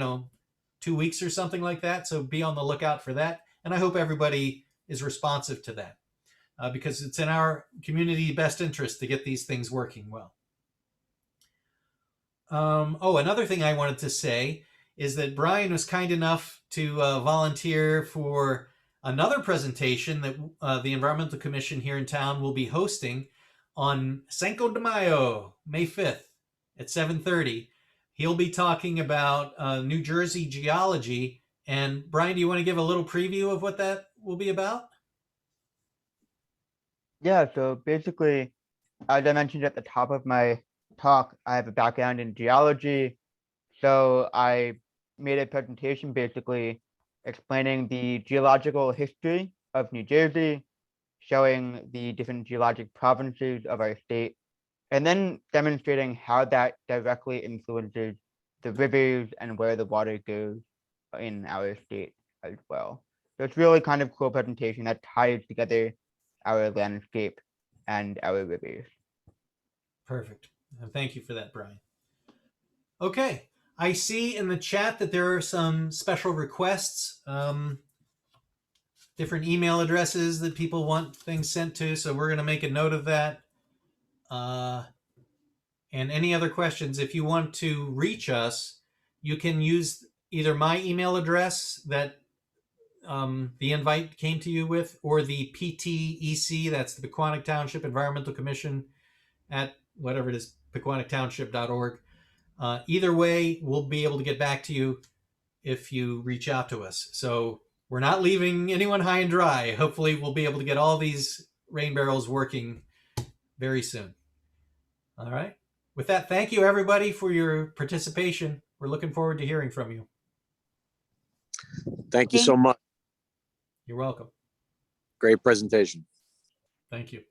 2 weeks or something like that. So be on the lookout for that. And I hope everybody is responsive to that because it's in our community best interest to get these things working well. Another thing I wanted to say is that Brian was kind enough to volunteer for another presentation that the Environmental Commission here in town will be hosting on Cinco de Mayo, May 5th at 7:30. He'll be talking about New Jersey geology. And Brian, do you want to give a little preview of what that will be about? Yeah, so basically, as I mentioned at the top of my talk, I have a background in geology. So I made a presentation basically explaining the geological history of New Jersey, showing the different geologic provinces of our state, and then demonstrating how that directly influences the rivers and where the water goes in our state as well. So it's really kind of cool presentation that ties together our landscape and our rivers. Perfect. Thank you for that, Brian. Okay. I see in the chat that there are some special requests, different email addresses that people want things sent to. So we're going to make a note of that. And any other questions, if you want to reach us, you can use either my email address that the invite came to you with, or the PTEC, that's the Pequannock Township Environmental Commission at whatever it is, pequannocktownship.org. Either way, we'll be able to get back to you if you reach out to us. So we're not leaving anyone high and dry. Hopefully we'll be able to get all these rain barrels working very soon. All right. With that, thank you everybody for your participation. We're looking forward to hearing from you. Thank you so much. You're welcome. Great presentation. Thank you.